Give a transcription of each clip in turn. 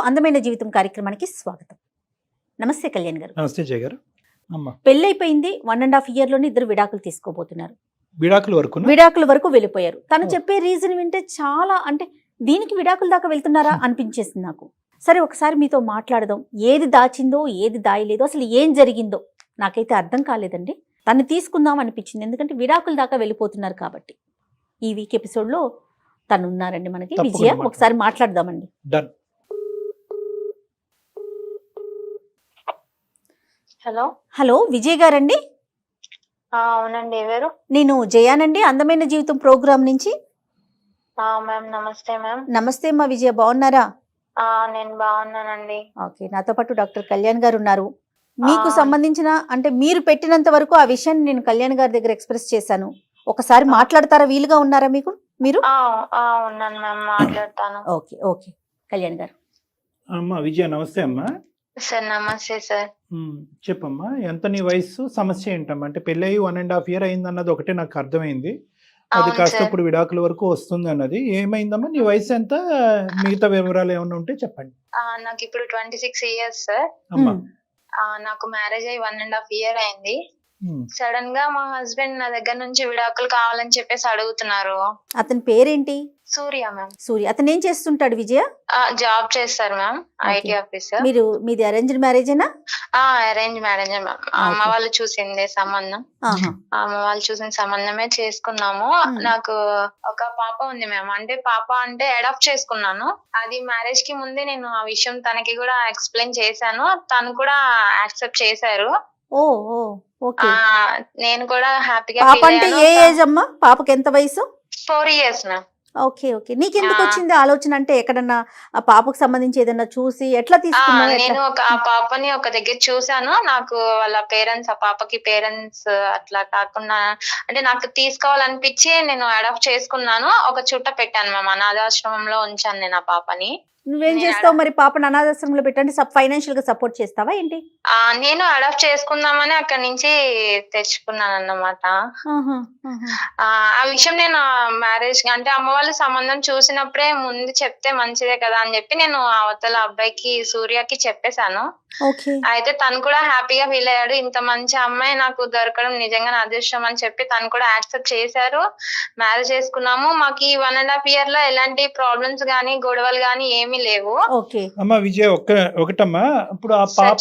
అందమైన జీవితం కార్యక్రమానికి స్వాగతం. నమస్తే కళ్యాణ్ గారు. నమస్తే జయ గారు. పెళ్ళైపోయింది, 1.5 year లోనే ఇద్దరు విడాకులు తీసుకోబోతున్నారు. విడాకుల వరకు వెళ్ళిపోయారు. తను చెప్పే రీజన్ వింటే చాలా అంటే దీనికి విడాకుల దాకా వెళ్తున్నారా అనిపించేసింది నాకు. సరే ఒకసారి మీతో మాట్లాడదాం. ఏది దాచిందో ఏది దాయలేదో అసలు ఏం జరిగిందో నాకైతే అర్థం కాలేదండి. తను తీసుకుందాం అనిపించింది, ఎందుకంటే విడాకుల దాకా వెళ్ళిపోతున్నారు కాబట్టి. ఈ వీక్ ఎపిసోడ్లో తను ఉన్నారండి మనకి, విజయ. ఒకసారి మాట్లాడదామండి. హలో హలో విజయ్ గారండి? అవునండి. ఎవరు? నేను జయానండి, అందమైన జీవితం ప్రోగ్రామ్ నుంచి. మ్యామ్ నమస్తే మ్యామ్. నమస్తే అమ్మా విజయ, బాగున్నారా? నేను బాగున్నానండి. ఓకే, నాతో పాటు డాక్టర్ కళ్యాణ్ గారు ఉన్నారు. మీకు సంబంధించిన అంటే మీరు పెట్టినంత వరకు ఆ విషయాన్ని నేను కళ్యాణ్ గారి దగ్గర ఎక్స్ప్రెస్ చేశాను. ఒకసారి మాట్లాడతారా? వీలుగా ఉన్నారా మీకు? మీరు ఉన్నాను మ్యామ్, మాట్లాడతాను. ఓకే ఓకే కళ్యాణ్ గారు. అమ్మా విజయ నమస్తే అమ్మా. సార్ నమస్తే సార్. చెప్పమ్మా, ఎంత నీ వయసు, సమస్య ఏంటమ్మా? అంటే పెళ్ళయి 1.5 year అయింది అన్నది ఒకటే నాకు అర్థమైంది. అది కాస్త ఇప్పుడు విడాకుల వరకు వస్తుంది అన్నది. ఏమైందమ్మా? నీ వయసు ఎంత? మిగతా వివరాలు ఏమైనా ఉంటే చెప్పండి. నాకు ఇప్పుడు 26 years సార్. అమ్మా నాకు మ్యారేజ్ అయ్యి 1.5 year అయింది. సడన్ గా మా హస్బెండ్ నా దగ్గర నుంచి విడాకులు కావాలని చెప్పేసి అడుగుతున్నారు. అతని పేరేంటి? సూర్య మ్యామ్. సూర్య. అతను ఏం చేస్తుంటాడు విజయ? జాబ్ చేస్తారు మ్యామ్, ఐటీ ఆఫీసర్. మీది అరేంజ్డ్ మ్యారేజేనా? Arrange marriage ma'am. అమ్మ వాళ్ళు చూసిందే సంబంధం. అమ్మ వాళ్ళు చూసిన సంబంధమే చేసుకున్నాము. నాకు ఒక పాప ఉంది మ్యామ్. అంటే పాప అంటే అడాప్ట్ చేసుకున్నాను. అది మ్యారేజ్ కి ముందే నేను ఆ విషయం తనకి కూడా ఎక్స్ప్లెయిన్ చేశాను. తను కూడా యాక్సెప్ట్ చేశారు. నేను కూడా హ్యాపీగా. పాప అంటే ఏ ఏజ్ అమ్మా? పాపకి ఎంత వయసు? 4 years మ్యామ్. Okay okay. నీకెందుకు వచ్చింది ఆలోచన? అంటే ఎక్కడన్నా ఆ పాపకు సంబంధించి ఏదన్నా చూసి ఎట్లా తీసుకున్నావు? నేను ఆ పాపని ఒక దగ్గర చూసాను. నాకు వాళ్ళ పేరెంట్స్, ఆ పాపకి పేరెంట్స్ అట్లా కాకుండా అంటే నాకు తీసుకోవాలనిపించి నేను అడాప్ట్ చేసుకున్నాను. ఒక చుట్ట పెట్టాను మ్యామ్, అనాథాశ్రమంలో ఉంచాను నేను ఆ పాపని. నువ్వేం చేస్తావు మరి? పాపను అనాథాశ్రమంలో పెట్టండి, ఫైనాన్షియల్ గా సపోర్ట్ చేస్తావా ఏంటి? నేను అడాప్ట్ చేసుకుందామని అక్కడి నుంచి తెచ్చుకున్నాను అన్నమాట. ఆ విషయం నేను మ్యారేజ్ అంటే అమ్మ వాళ్ళ సంబంధం చూసినప్పుడే ముందు చెప్తే మంచిదే కదా అని చెప్పి నేను అవతల అబ్బాయికి, సూర్యకి చెప్పేశాను. అయితే తను కూడా హ్యాపీగా ఫీల్ అయ్యాడు. ఇంత మంచి అమ్మాయి నాకు దొరకడం నిజంగా నా అదృష్టం అని చెప్పి తను కూడా యాక్సెప్ట్ చేశారు. మ్యారేజ్ చేసుకున్నాము. మాకు ఈ 1.5 year లో ఎలాంటి ప్రాబ్లమ్స్ గానీ గొడవలు గానీ ఏమీ లేవు. అమ్మా విజయ్, ఒకటమ్మా, ఇప్పుడు ఆ పాప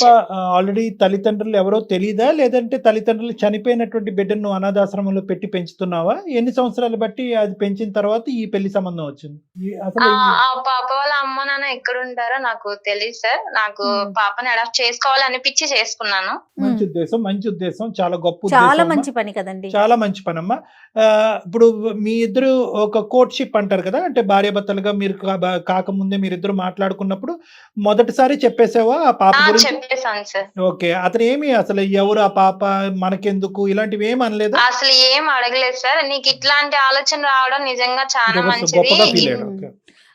ఆల్రెడీ తల్లిదండ్రులు ఎవరో తెలీదా, లేదంటే తల్లిదండ్రులు చనిపోయినటువంటి బిడ్డను నువ్వు అనాథాశ్రమంలో పెట్టి పెంచుతున్నావా? ఎన్ని సంవత్సరాలు బట్టి అది పెంచిన తర్వాత ఈ పెళ్లి సంబంధం వచ్చింది? ఆ పాప వాళ్ళ అమ్మ నాన్న ఎక్కడ ఉంటారో నాకు తెలియదు సార్. నాకు పాపని అడాప్ట్ చేసుకోవాలనిపించి చేసుకున్నాను. మంచి ఉద్దేశం, చాలా గొప్ప, చాలా మంచి పని కదండి. చాలా మంచి పని అమ్మా. ఇప్పుడు మీ ఇద్దరు ఒక కోర్ట్షిప్ అంటారు కదా, అంటే భార్యాభర్తలుగా మీరు కాకముందే మీరిద్దరు మాట్లాడుకున్నప్పుడు మొదటిసారి చెప్పేసావా ఆ పాప గురించి? చెప్పేసాను సార్. ఓకే. అతను ఏమి అసలు ఎవరు ఆ పాప, మనకెందుకు, ఇలాంటివి ఏమి అనలేదు? అసలు ఏం అడగలేదు సార్. నీకు ఇట్లాంటి ఆలోచన రావడం నిజంగా చాలా మంచిది.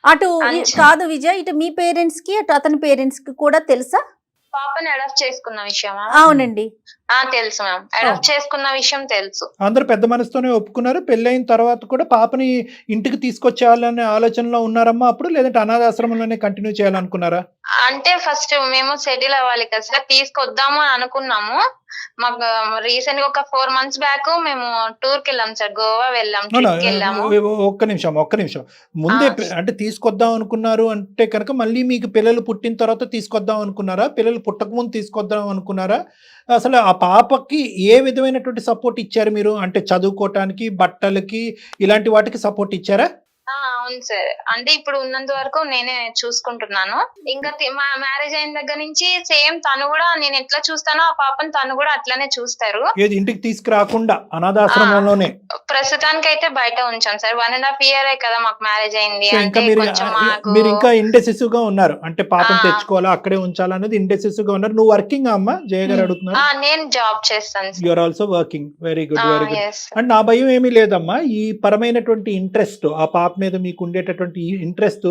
అటు కాదు విజయ్, ఇటు మీ పేరెంట్స్ కి అటు అతని పేరెంట్స్ కి కూడా తెలుసా పాపని అడాప్ట్ చేసుకున్న విషయం? అవునండి, తెలుసు మ్యామ్. అడాప్ట్ చేసుకున్న విషయం తెలుసు. అందరూ పెద్ద మనసుతోనే ఒప్పుకున్నారు. పెళ్ళైన తర్వాత కూడా పాపని ఇంటికి తీసుకొచ్చేయాలనే ఆలోచనలో ఉన్నారమ్మా అప్పుడు, లేదంటే అనాథాశ్రమంలోనే కంటిన్యూ చేయాలనుకున్నారా? అంటే ఫస్ట్ మేము సెటిల్ అవ్వాలి కదా సార్, తీసుకొద్దాము అని అనుకున్నాము. మాకు రీసెంట్ గా ఒక 4 months బ్యాక్ మేము టూర్ కి వెళ్ళాం సార్, గోవా వెళ్ళాం. ఒక్క నిమిషం ముందే అంటే తీసుకొద్దాం అనుకున్నారు అంటే కనుక మళ్ళీ మీకు పిల్లలు పుట్టిన తర్వాత తీసుకొద్దాం అనుకున్నారా? పిల్లలు పుట్టక ముందు తీసుకొద్దాం అనుకున్నారా? అసలు ఆ పాపకి ఏ విధమైనటువంటి సపోర్ట్ ఇచ్చారు మీరు? అంటే చదువుకోవటానికి, బట్టలకి, ఇలాంటి వాటికి సపోర్ట్ ఇచ్చారా? అవును సార్. అంటే ఇప్పుడు ఉన్నంత వరకు నేనే చూసుకుంటున్నాను. ఇంకా మా మ్యారేజ్ అయిన దగ్గర నుంచి సేమ్ తను కూడా నేను ఎట్లా చూస్తానో ఆ పాపను తను కూడా అట్లానే చూస్తారు. ఏది ఇంటికి తీసుకురాకుండా అనాథాశ్రమంలోనే? ప్రస్తుతానికి అయితే బయట ఉంచాం సార్. 1.5 year కదా మాకు మ్యారేజ్ అయింది. మీరు ఇంకా ఇండెసిసివ్ గా ఉన్నారు, అంటే పాపను తెచ్చుకోవాలా అక్కడే ఉంచాలనేది ఇండెసిసివ్ గా ఉన్నారు. నువ్వు వర్కింగ్ అమ్మా? జయ గారు అడుగుతున్నారు. నేను జాబ్ చేస్తాను. You are also working. Very good, very good. And నా భయం ఏమీ లేదమ్మా. ఈ పరమైనటువంటి ఇంట్రెస్ట్, ఆ పాప మీద మీకు ఉండేటటువంటి ఇంట్రెస్ట్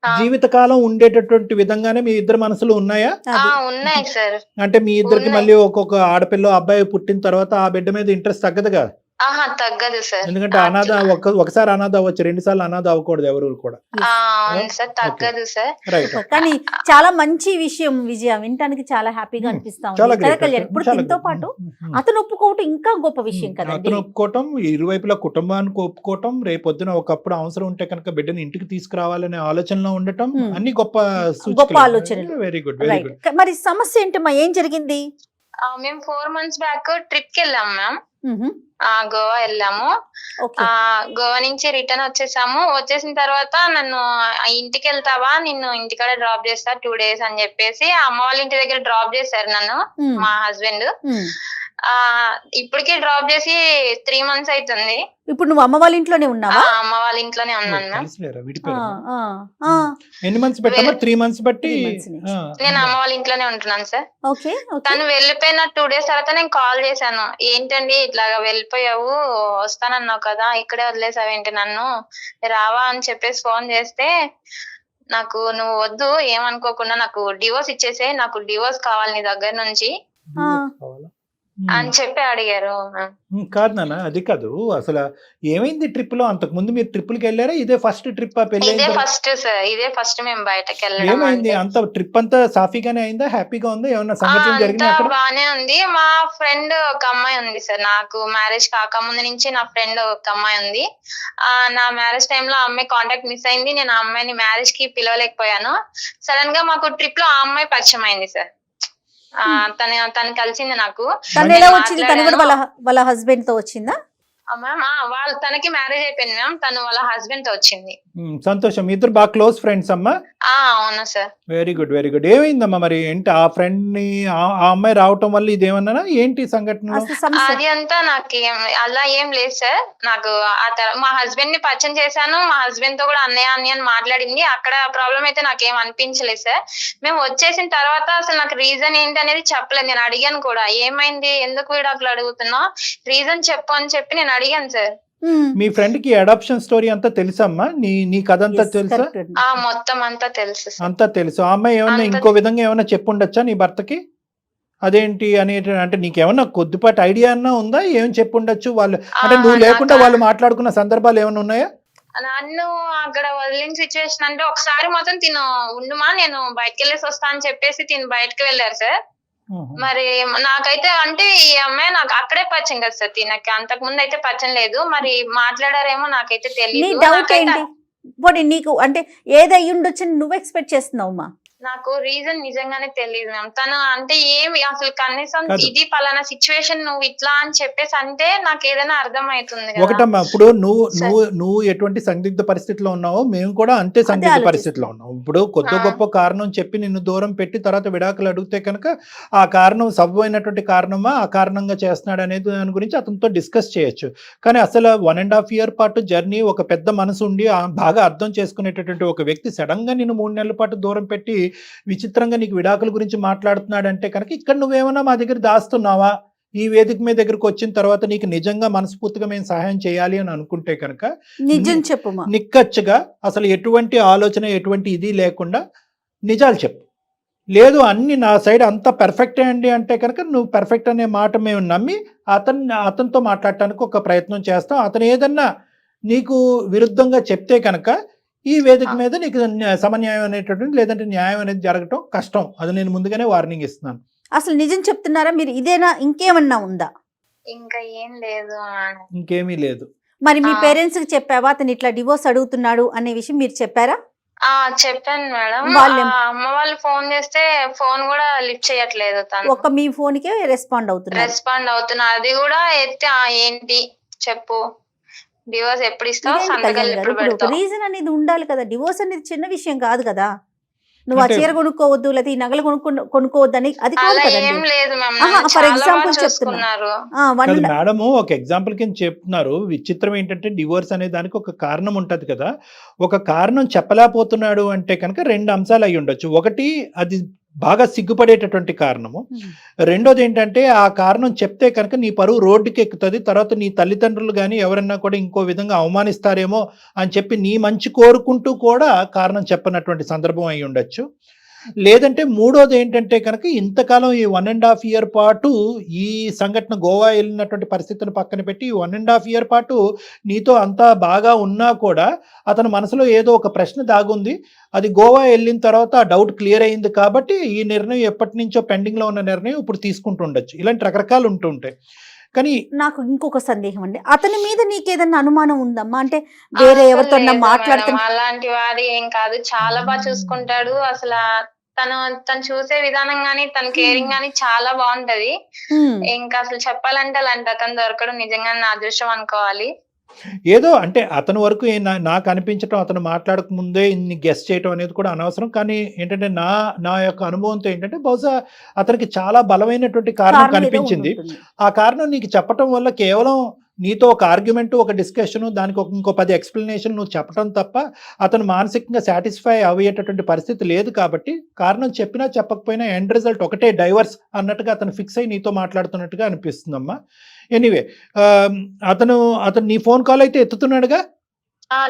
జీవితకాలం ఉండేటటువంటి విధంగానే మీ ఇద్దరు మనసులు ఉన్నాయా? ఉన్నాయి సార్. అంటే మీ ఇద్దరికి మళ్ళీ ఒక్కొక్క ఆడపిల్ల అబ్బాయి పుట్టిన తర్వాత ఆ బిడ్డ మీద ఇంట్రెస్ట్ తగ్గదుగా? ఆహా తగ్గదు సార్. ఎందుకంటే అనాథ ఒకసారి అనాథ అవ్వచ్చు, 2 సార్లు అనాథ అవ్వకూడదు ఎవరు కూడా. అవును సార్, తగ్గదు సార్. రైట్. కానీ చాలా మంచి విషయం విజయ, వినటానికి చాలా హ్యాపీగా అనిపిస్తా చాలా ఉంది కదా గ్రేట్. కళ్యాణ్. ఇప్పుడు దీంతో పాటు అతను ఒప్పుకోవటం ఇంకా గొప్ప విషయం కదండి. అతను ఒప్పుకోవటం, ఇరువైపులా కుటుంబానికి ఒప్పుకోవటం, రేపొద్దున ఒకప్పుడు అవసరం ఉంటే కనుక బిడ్డని ఇంటికి తీసుకురావాలనే ఆలోచనలో ఉండటం, అన్ని గొప్ప ఆలోచనలు. Very good, very right. Good. మరి సమస్య ఏంటమ్మా, ఏం జరిగింది? మేము 4 months బ్యాక్ ట్రిప్ కి వెళ్ళాం మ్యామ్. మ్హూ. గోవా వెళ్ళాము. ఓకే. గోవా నుంచి రిటర్న్ వచ్చేసాము. వచ్చేసిన తర్వాత నన్ను ఇంటికి వెళ్తావా, నిన్ను ఇంటికాడ డ్రాప్ చేస్తా 2 days అని చెప్పేసి అమ్మ వాళ్ళ ఇంటి దగ్గర డ్రాప్ చేశారు నన్ను మ్. మా హస్బెండ్. మ్. ఇప్పటికే డ్రాప్ చేసి 3 months అవుతుంది. ఇప్పుడు నువ్వు అమ్మ వాళ్ళ ఇంట్లోనే ఉన్నావా? అమ్మ వాళ్ళ ఇంట్లోనే ఉన్నాను మ్యామ్. కలిసిలేరా? ఆ, విడిపోయారా? ఆ, ఆ. ఎన్ని మంత్స్ పెట్టామా? 3 months బట్టి 3 months నుంచి. నేను అమ్మ వాళ్ళ ఇంట్లోనే ఉంటున్నాను సార్. Okay, okay. తను వెళ్ళిపోయిన 2 days తర్వాత నేను కాల్ చేశాను. ఏంటండి ఇట్లాగా వెళ్ళిపోయావు, వస్తానన్నావు కదా, ఇక్కడే వదిలేసావేంటి నన్ను, రావా అని చెప్పేసి ఫోన్ చేస్తే, నాకు నువ్వు వద్దు ఏమనుకోకుండా నాకు డివోర్స్ ఇచ్చేసే, నాకు డివోర్స్ కావాలి నీ దగ్గర నుంచి కావాలా? అని చెప్పి అడిగారు. కాదు నాన్న, అది కాదు. అసలు ఏమైంది ట్రిప్ లో? అంతకు ముందు మీరు ట్రిప్పులకి వెళ్ళారా? ఇదే ఫస్ట్ ట్రిప్? ఇదే ఫస్ట్ సార్, ఇదే ఫస్ట్ మేము బయటకు వెళ్ళడం. ఏమైంది? అంత ట్రిప్ అంతా సాఫీగానే అయిందా? హ్యాపీగా ఉందా? ఏమన్నా సంఘటన జరిగిందా అక్కడ? బానే ఉంది. మా ఫ్రెండ్ ఒక అమ్మాయి ఉంది సార్, నాకు మ్యారేజ్ కాకముందు నుంచి నా ఫ్రెండ్ ఒక అమ్మాయి ఉంది. నా మ్యారేజ్ టైమ్ లో ఆ అమ్మాయి కాంటాక్ట్ మిస్ అయింది. నేను ఆ అమ్మాయిని మ్యారేజ్ కి పిలవలేకపోయాను. సడన్ గా మాకు ట్రిప్ లో ఆ అమ్మాయి పరిచయం అయింది సార్. తను కలిసింది నాకు. తను ఎలా వచ్చింది? తను కూడా వాళ్ళ హస్బెండ్ తో వచ్చిందా? మ్యామ్ వాళ్ళ తనకి మ్యారేజ్ అయిపోయింది మ్యామ్. తను వాళ్ళ హస్బెండ్ తో వచ్చింది. సంతోషం. ఇద్దరు బాగా క్లోజ్ ఫ్రెండ్స్ అమ్మా? అవునా sir. Very good, very good. ఏమైందమ్మా మరి? ఏంటి ఆ ఫ్రెండ్ ని ఆ అమ్మాయి రావటం వల్ల ఇదేమన్నా ఏంటి సంఘటన? అది అంతా నాకు అలా ఏం లేదు సార్. నాకు మా హస్బెండ్ ని పరిచయం చేశాను. మా హస్బెండ్ తో కూడా అన్నయ్య అన్నయ్య అని మాట్లాడింది. అక్కడ ప్రాబ్లం అయితే నాకేం అనిపించలేదు సార్. మేము వచ్చేసిన తర్వాత అసలు నాకు రీజన్ ఏంటి అనేది చెప్పలేదు. నేను అడిగాను కూడా, ఏమైంది, ఎందుకు విడాకులు అడుగుతున్నావు, రీజన్ చెప్పు అని చెప్పి నేను అడిగాను సార్. మీ ఫ్రెండ్ కి అడాప్షన్ స్టోరీ అంతా తెలుసమ్మా? నీ కథ అంతా తెలుసా? మొత్తం అంతా తెలుసు, అంతా తెలుసు. ఆ అమ్మాయి ఏమన్నా ఇంకో విధంగా ఏమన్నా చెప్పుండొచ్చా నీ భర్తకి? అదేంటి అని అంటే నీకేమన్నా కొద్దిపాటి ఐడియా అన్నా ఉందా? ఏం చెప్పుండొచ్చు వాళ్ళు? అంటే నువ్వు లేకుండా వాళ్ళు మాట్లాడుకున్న సందర్భాలు ఏమైనా ఉన్నాయా? నన్ను అక్కడ వదిలిన సిచ్యువేషన్ అంటే ఒకసారి మాత్రం తిను ఉండుమా నేను బయటకు వెళ్ళేసి వస్తా అని చెప్పేసి తిను బయటకు వెళ్ళారు సార్. మరి నాకైతే అంటే ఈ అమ్మాయి నాకు అక్కడే పరిచయం కదా సార్, తినకి అంతకు ముందు అయితే పరిచయం లేదు. మరి మాట్లాడారేమో నాకైతే తెలియదు. డౌట్ ఏంటి పోనీ నీకు? అంటే ఏది అయ్యి ఉండొచ్చు నువ్వు ఎక్స్పెక్ట్ చేస్తున్నావు? నాకు రీజన్ నిజంగానే తెలియదు మ్యామ్. తను అంటే ఏమి అసలు కనీసం ఇది పలానా సిచ్యువేషన్ నువ్వు ఇట్లా అని చెప్పేసి అంటే నాకు ఏదైనా అర్థం అవుతుంది. ఒకటమ్మా, ఇప్పుడు నువ్వు ఎటువంటి సందిగ్ధ పరిస్థితిలో ఉన్నావో మేము కూడా అంతే సందిగ్ధ పరిస్థితిలో ఉన్నావు. ఇప్పుడు కొద్ది గొప్ప కారణం చెప్పి నిన్ను దూరం పెట్టి తర్వాత విడాకులు అడిగితే కనుక ఆ కారణం సబైనటువంటి కారణమా, ఆ కారణంగా చేస్తున్నాడు అనేది దాని గురించి అతనితో డిస్కస్ చేయొచ్చు. కానీ అసలు 1.5 year పాటు జర్నీ, ఒక పెద్ద మనసు ఉండి బాగా అర్థం చేసుకునేటటువంటి ఒక వ్యక్తి సడన్ గా నిన్ను 3 నెలల పాటు దూరం పెట్టి విచిత్రంగా నీకు విడాకుల గురించి మాట్లాడుతున్నాడంటే కనుక ఇక్కడ నువ్వేమన్నా మా దగ్గర దాస్తున్నావా? ఈ వేదిక మీద దగ్గరకు వచ్చిన తర్వాత నీకు నిజంగా మనస్ఫూర్తిగా మేము సహాయం చేయాలి అని అనుకుంటే కనుక నిజం చెప్పు, నిక్కచ్చిగా అసలు ఎటువంటి ఆలోచన ఎటువంటి ఇది లేకుండా నిజాలు చెప్పు. లేదు అన్ని నా సైడ్ అంతా పర్ఫెక్టే అండి అంటే కనుక నువ్వు పర్ఫెక్ట్ అనే మాట మేము నమ్మి అతనితో మాట్లాడటానికి ఒక ప్రయత్నం చేస్తాం. అతను ఏదన్నా నీకు విరుద్ధంగా చెప్తే కనుక ఈ వేదిక మీద నీకు సమన్యాయం అనేటటువంటి లేదంటే న్యాయం అనేది జరగటం కష్టం. అది నేను ముందుగానే వార్నింగ్ ఇస్తున్నాను. అసలు నిజం చెప్తున్నారా మీరు? ఇదేనా, ఇంకేమన్నా ఉందా? ఇంకా ఏం లేదు. ఇంకేమీ లేదు. మరి మీ పేరెంట్స్ కి చెప్పావా అతను ఇట్లా డివోర్స్ అడుగుతున్నాడు అనే విషయం మీరు చెప్పారా? చెప్పాను మేడం. అమ్మ వాళ్ళు ఫోన్ చేస్తే ఫోన్ కూడా లిఫ్ట్ చేయట్లేదు. ఒక మీ ఫోన్ కే రెస్పాండ్ అవుతున్నా. అది కూడా ఎత్తి ఏంటి చెప్పు, డివోర్స్ ఎప్పుడు ఇస్తావు, సంతకాలు ఎప్పుడు పెడతావు? రీజన్ అనేది ఉండాలి కదా. డివోర్స్ అనేది చిన్న విషయం కాదు కదా. నువ్వు ఆ చీర కొనుక్కోవద్దు లేదా ఈ నగలు కొనుక్కోవద్దు అని అది కాదు కదండి. ఫర్ ఎగ్జాంపుల్ చెప్తున్నారు మేడం, ఒక ఎగ్జాంపుల్ కింద చెప్తున్నారు. విచిత్రం ఏంటంటే డివోర్స్ అనే దానికి ఒక కారణం ఉంటది కదా. ఒక కారణం చెప్పలేకపోతున్నాడు అంటే కనుక 2 అంశాలు అయి ఉండొచ్చు. ఒకటి అది బాగా సిగ్గుపడేటటువంటి కారణము. రెండోది ఏంటంటే ఆ కారణం చెప్తే కనుక నీ పరువు రోడ్డుకి ఎక్కుతుంది. తర్వాత నీ తల్లిదండ్రులు కానీ ఎవరన్నా కూడా ఇంకో విధంగా అవమానిస్తారేమో అని చెప్పి నీ మంచి కోరుకుంటూ కూడా కారణం చెప్పనటువంటి సందర్భం అయి ఉండొచ్చు. లేదంటే మూడోది ఏంటంటే కనుక ఇంతకాలం ఈ 1.5 year పాటు ఈ సంఘటన గోవా వెళ్ళినటువంటి పరిస్థితిని పక్కన పెట్టి ఈ 1.5 year పాటు నీతో అంతా బాగా ఉన్నా కూడా అతని మనసులో ఏదో ఒక ప్రశ్న దాగుంది. అది గోవా వెళ్ళిన తర్వాత ఆ డౌట్ క్లియర్ అయింది కాబట్టి ఈ నిర్ణయం ఎప్పటి నుంచో పెండింగ్లో ఉన్న నిర్ణయం ఇప్పుడు తీసుకుంటుండొచ్చు. ఇలాంటి రకరకాలు ఉంటుంటాయి. కానీ నాకు ఇంకొక సందేహం అండి, అతని మీద నీకేదన్నా అనుమానం ఉందమ్మా? అంటే వేరే ఎవరితో మాట్లాడుతున్నా అలాంటి వాడి ఏం కాదు, చాలా బాగా చూసుకుంటాడు. అసలు తను చూసే విధానం గానీ తన కేరింగ్ గానీ చాలా బాగుంటది. ఇంకా అసలు చెప్పాలంటే అలాంటి అతను దొరకడం నిజంగా నా అదృష్టం అనుకోవాలి. ఏదో అంటే అతని వరకు నాకు అనిపించటం, అతను మాట్లాడక ముందే ఇన్ని గెస్ట్ చేయటం అనేది కూడా అనవసరం. కానీ ఏంటంటే నా యొక్క అనుభవంతో ఏంటంటే బహుశా అతనికి చాలా బలమైనటువంటి కారణం కనిపించింది. ఆ కారణం నీకు చెప్పటం వల్ల కేవలం నీతో ఒక ఆర్గ్యుమెంట్, ఒక డిస్కషన్, దానికి ఇంకో 10 ఎక్స్ప్లెనేషన్ నువ్వు చెప్పడం తప్ప అతను మానసికంగా సాటిస్ఫై అయ్యేటటువంటి పరిస్థితి లేదు. కాబట్టి కారణం చెప్పినా చెప్పకపోయినా ఎండ్ రిజల్ట్ ఒకటే, డైవర్స్ అన్నట్టుగా అతను ఫిక్స్ అయ్యి నీతో మాట్లాడుతున్నట్టుగా అనిపిస్తుందమ్మా. ఎనీవే, అతను నీ ఫోన్ కాల్ అయితే ఎత్తుతున్నాడుగా?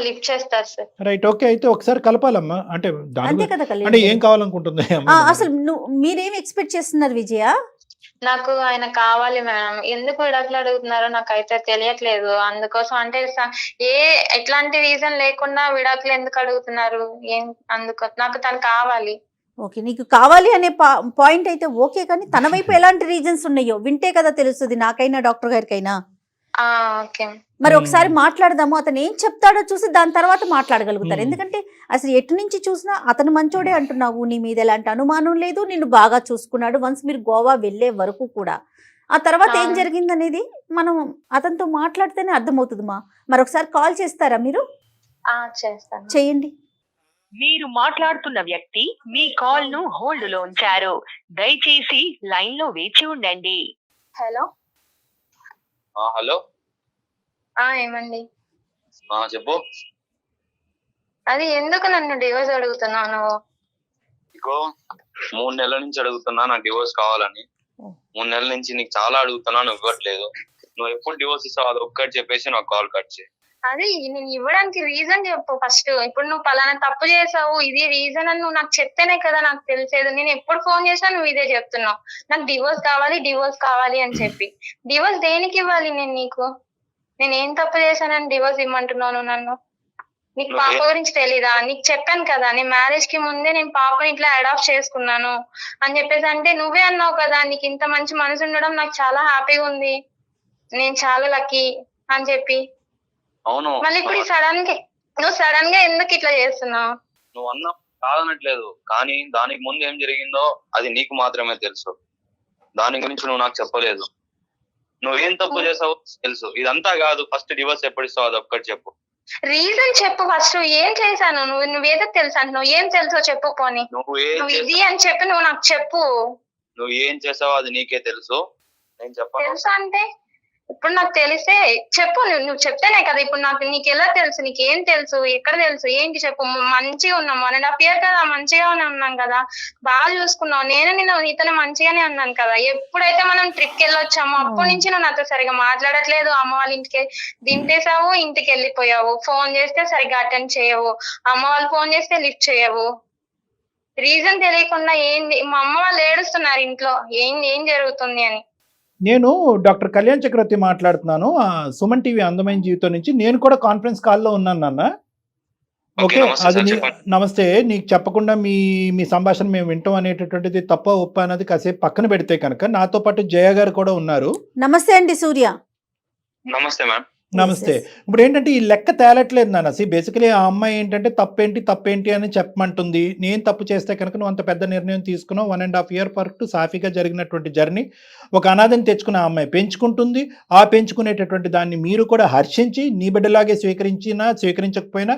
లిఫ్ట్ చేస్తారు సార్. Right, okay. అయితే ఒకసారి కలపాలమ్మా. అంటే అంతే కదా అంటే ఏం కావాలనుకుంటుంది అసలు మీరేం ఎక్స్పెక్ట్ చేస్తున్నారు విజయ? నాకు ఆయన కావాలి మేడం. ఎందుకు విడాకులు అడుగుతున్నారో నాకైతే తెలియట్లేదు. అందుకోసం అంటే ఎట్లాంటి రీజన్ లేకుండా విడాకులు ఎందుకు అడుగుతున్నారు? నాకు తను కావాలి. ఓకే, నీకు కావాలి అనే పాయింట్ అయితే ఓకే, కానీ తన వైపు ఎలాంటి రీజన్స్ ఉన్నాయో వింటే కదా తెలుస్తుంది, నాకైనా డాక్టర్ గారికైనా. ఓకే, మరి ఒకసారి మాట్లాడదాము. అతను ఏం చెప్తాడో చూసి దాని తర్వాత మాట్లాడగలుగుతారు. ఎందుకంటే అసలు ఎటు నుంచి చూసినా అతను మంచోడే అంటున్నావు, నీ మీద ఎలాంటి అనుమానం లేదు, నిన్ను బాగా చూసుకున్నాడు వన్స్ మీరు గోవా వెళ్ళే వరకు కూడా. ఆ తర్వాత ఏం జరిగింది అనేది మనం అతనితో మాట్లాడితేనే అర్థమవుతుంది. మరి ఒకసారి కాల్ చేస్తారా మీరు? చేస్తాను. చేయండి. మీరు మాట్లాడుతున్న వ్యక్తి మీ కాల్ ను హోల్డ్ లో ఉంచారు. దయచేసి లైన్ లో వేచి ఉండండి. హలో. హలో. ఏమండి? చెప్పు. అది ఎందుకు నన్ను డివోర్స్ అడుగుతున్నాను? ఇగో 3 నెలల నుంచి అడుగుతున్నా నాకు డివోర్స్ కావాలని. 3 నెలల నుంచి నీకు చాలా అడుగుతున్నా, నువ్వు ఇవ్వట్లేదు. నువ్వు ఎప్పుడు డివోర్స్ ఇస్తావు అది ఒక్కటి చెప్పేసి నాకు కాల్ కట్ చేయి. అది నేను ఇవ్వడానికి రీజన్ చెప్పు ఫస్ట్. ఇప్పుడు నువ్వు పలానా తప్పు చేసావు, ఇది రీజన్ అని నువ్వు నాకు చెప్తేనే కదా నాకు తెలిసేది. నేను ఎప్పుడు ఫోన్ చేసినా నువ్వు ఇదే చెప్తున్నావు, నాకు డివోర్స్ కావాలి అని చెప్పి. డివోర్స్ దేనికి ఇవ్వాలి నేను నీకు? నేను ఏం తప్పు చేశానని డివోర్స్ ఇమ్మంటున్నాను నన్ను? నీకు పాప గురించి తెలీదా? నీకు చెప్పాను కదా, నేను మ్యారేజ్ కి ముందే నేను పాపని ఇట్లా అడాప్ట్ చేసుకున్నాను అని చెప్పేసి. అంటే నువ్వే అన్నావు కదా నీకు ఇంత మంచి మనసు ఉండడం నాకు చాలా హ్యాపీగా ఉంది, నేను చాలా లక్కీ అని చెప్పి. అవును, మళ్ళీ ఇప్పుడు సడన్ గా ఎందుకు ఇట్లా చేస్తున్నావు? నువ్వు అన్నా కాదనట్లేదు, కానీ దానికి ముందు ఏం జరిగిందో అది నీకు మాత్రమే తెలుసు. దాని గురించి నువ్వు నాకు చెప్పలేదు. నువ్వేం తప్పు చేసావో తెలుసు. ఇదంతా కాదు, ఫస్ట్ డివోర్స్ ఎప్పుడు ఇస్తావు అది ఒక్కటి చెప్పు. రీజన్ చెప్పు ఫస్ట్. ఏం చేశాను? నువ్వేదో తెలుసు అంటున్నావు, ఏం తెలుసో చెప్పు. పోనీ నువ్వు ఇది అని చెప్పి నువ్వు నాకు చెప్పు. నువ్వు ఏం చేసావో అది నీకే తెలుసు, నేను చెప్పాను. తెలుసు అంటే ఇప్పుడు నాకు తెలిసే చెప్పు. నువ్వు చెప్తేనే కదా. ఇప్పుడు నీకు ఎలా తెలుసు? నీకేం తెలుసు? ఎక్కడ తెలుసు? ఏంటి చెప్పు. మంచిగా ఉన్నాం 1.5 year కదా, మంచిగానే ఉన్నాం కదా, బాగా చూసుకున్నావు. నేను నీతోనే మంచిగానే ఉన్నాను కదా. ఎప్పుడైతే మనం ట్రిప్ కి వెళ్ళొచ్చామో అప్పటి నుంచి నువ్వు నాతో సరిగా మాట్లాడట్లేదు. అమ్మ వాళ్ళ ఇంటికి దింపేసావు, ఇంటికి వెళ్ళిపోయావు. ఫోన్ చేస్తే సరిగా అటెండ్ చేయవు, అమ్మ వాళ్ళు ఫోన్ చేస్తే లిఫ్ట్ చేయవు. రీజన్ తెలియకుండా ఏంది? మా అమ్మ వాళ్ళు ఏడుస్తున్నారు ఇంట్లో, ఏం జరుగుతుంది అని. నేను డాక్టర్ కళ్యాణ్ చక్రవర్తి మాట్లాడుతున్నాను, సుమన్ టీవీ అందమైన జీవితం నుంచి. నేను కూడా కాన్ఫరెన్స్ కాల్లో ఉన్నాను నాన్న. ఓకే, అది నమస్తే. నీకు చెప్పకుండా మీ సంభాషణ మేము వింటాం అనేటటువంటిది తప్ప ఒప్ప అనేది కాసేపు పక్కన పెడితే కనుక నాతో పాటు జయ గారు కూడా ఉన్నారు. నమస్తే అండి సూర్య. నమస్తే మ్యామ్. నమస్తే. ఇప్పుడు ఏంటంటే ఈ లెక్క తేలట్లేదు నాన్న. బేసికలీ ఆ అమ్మాయి ఏంటంటే తప్పేంటి అని చెప్పమంటుంది. నేను తప్పు చేస్తే కనుక నువ్వు అంత పెద్ద నిర్ణయం తీసుకున్నావు. 1.5 year పాటు సాఫీగా జరిగినటువంటి జర్నీ, ఒక అనాథని తెచ్చుకున్న ఆ అమ్మాయి పెంచుకుంటుంది. ఆ పెంచుకునేటటువంటి దాన్ని మీరు కూడా హర్షించి నీ బిడ్డలాగే స్వీకరించకపోయినా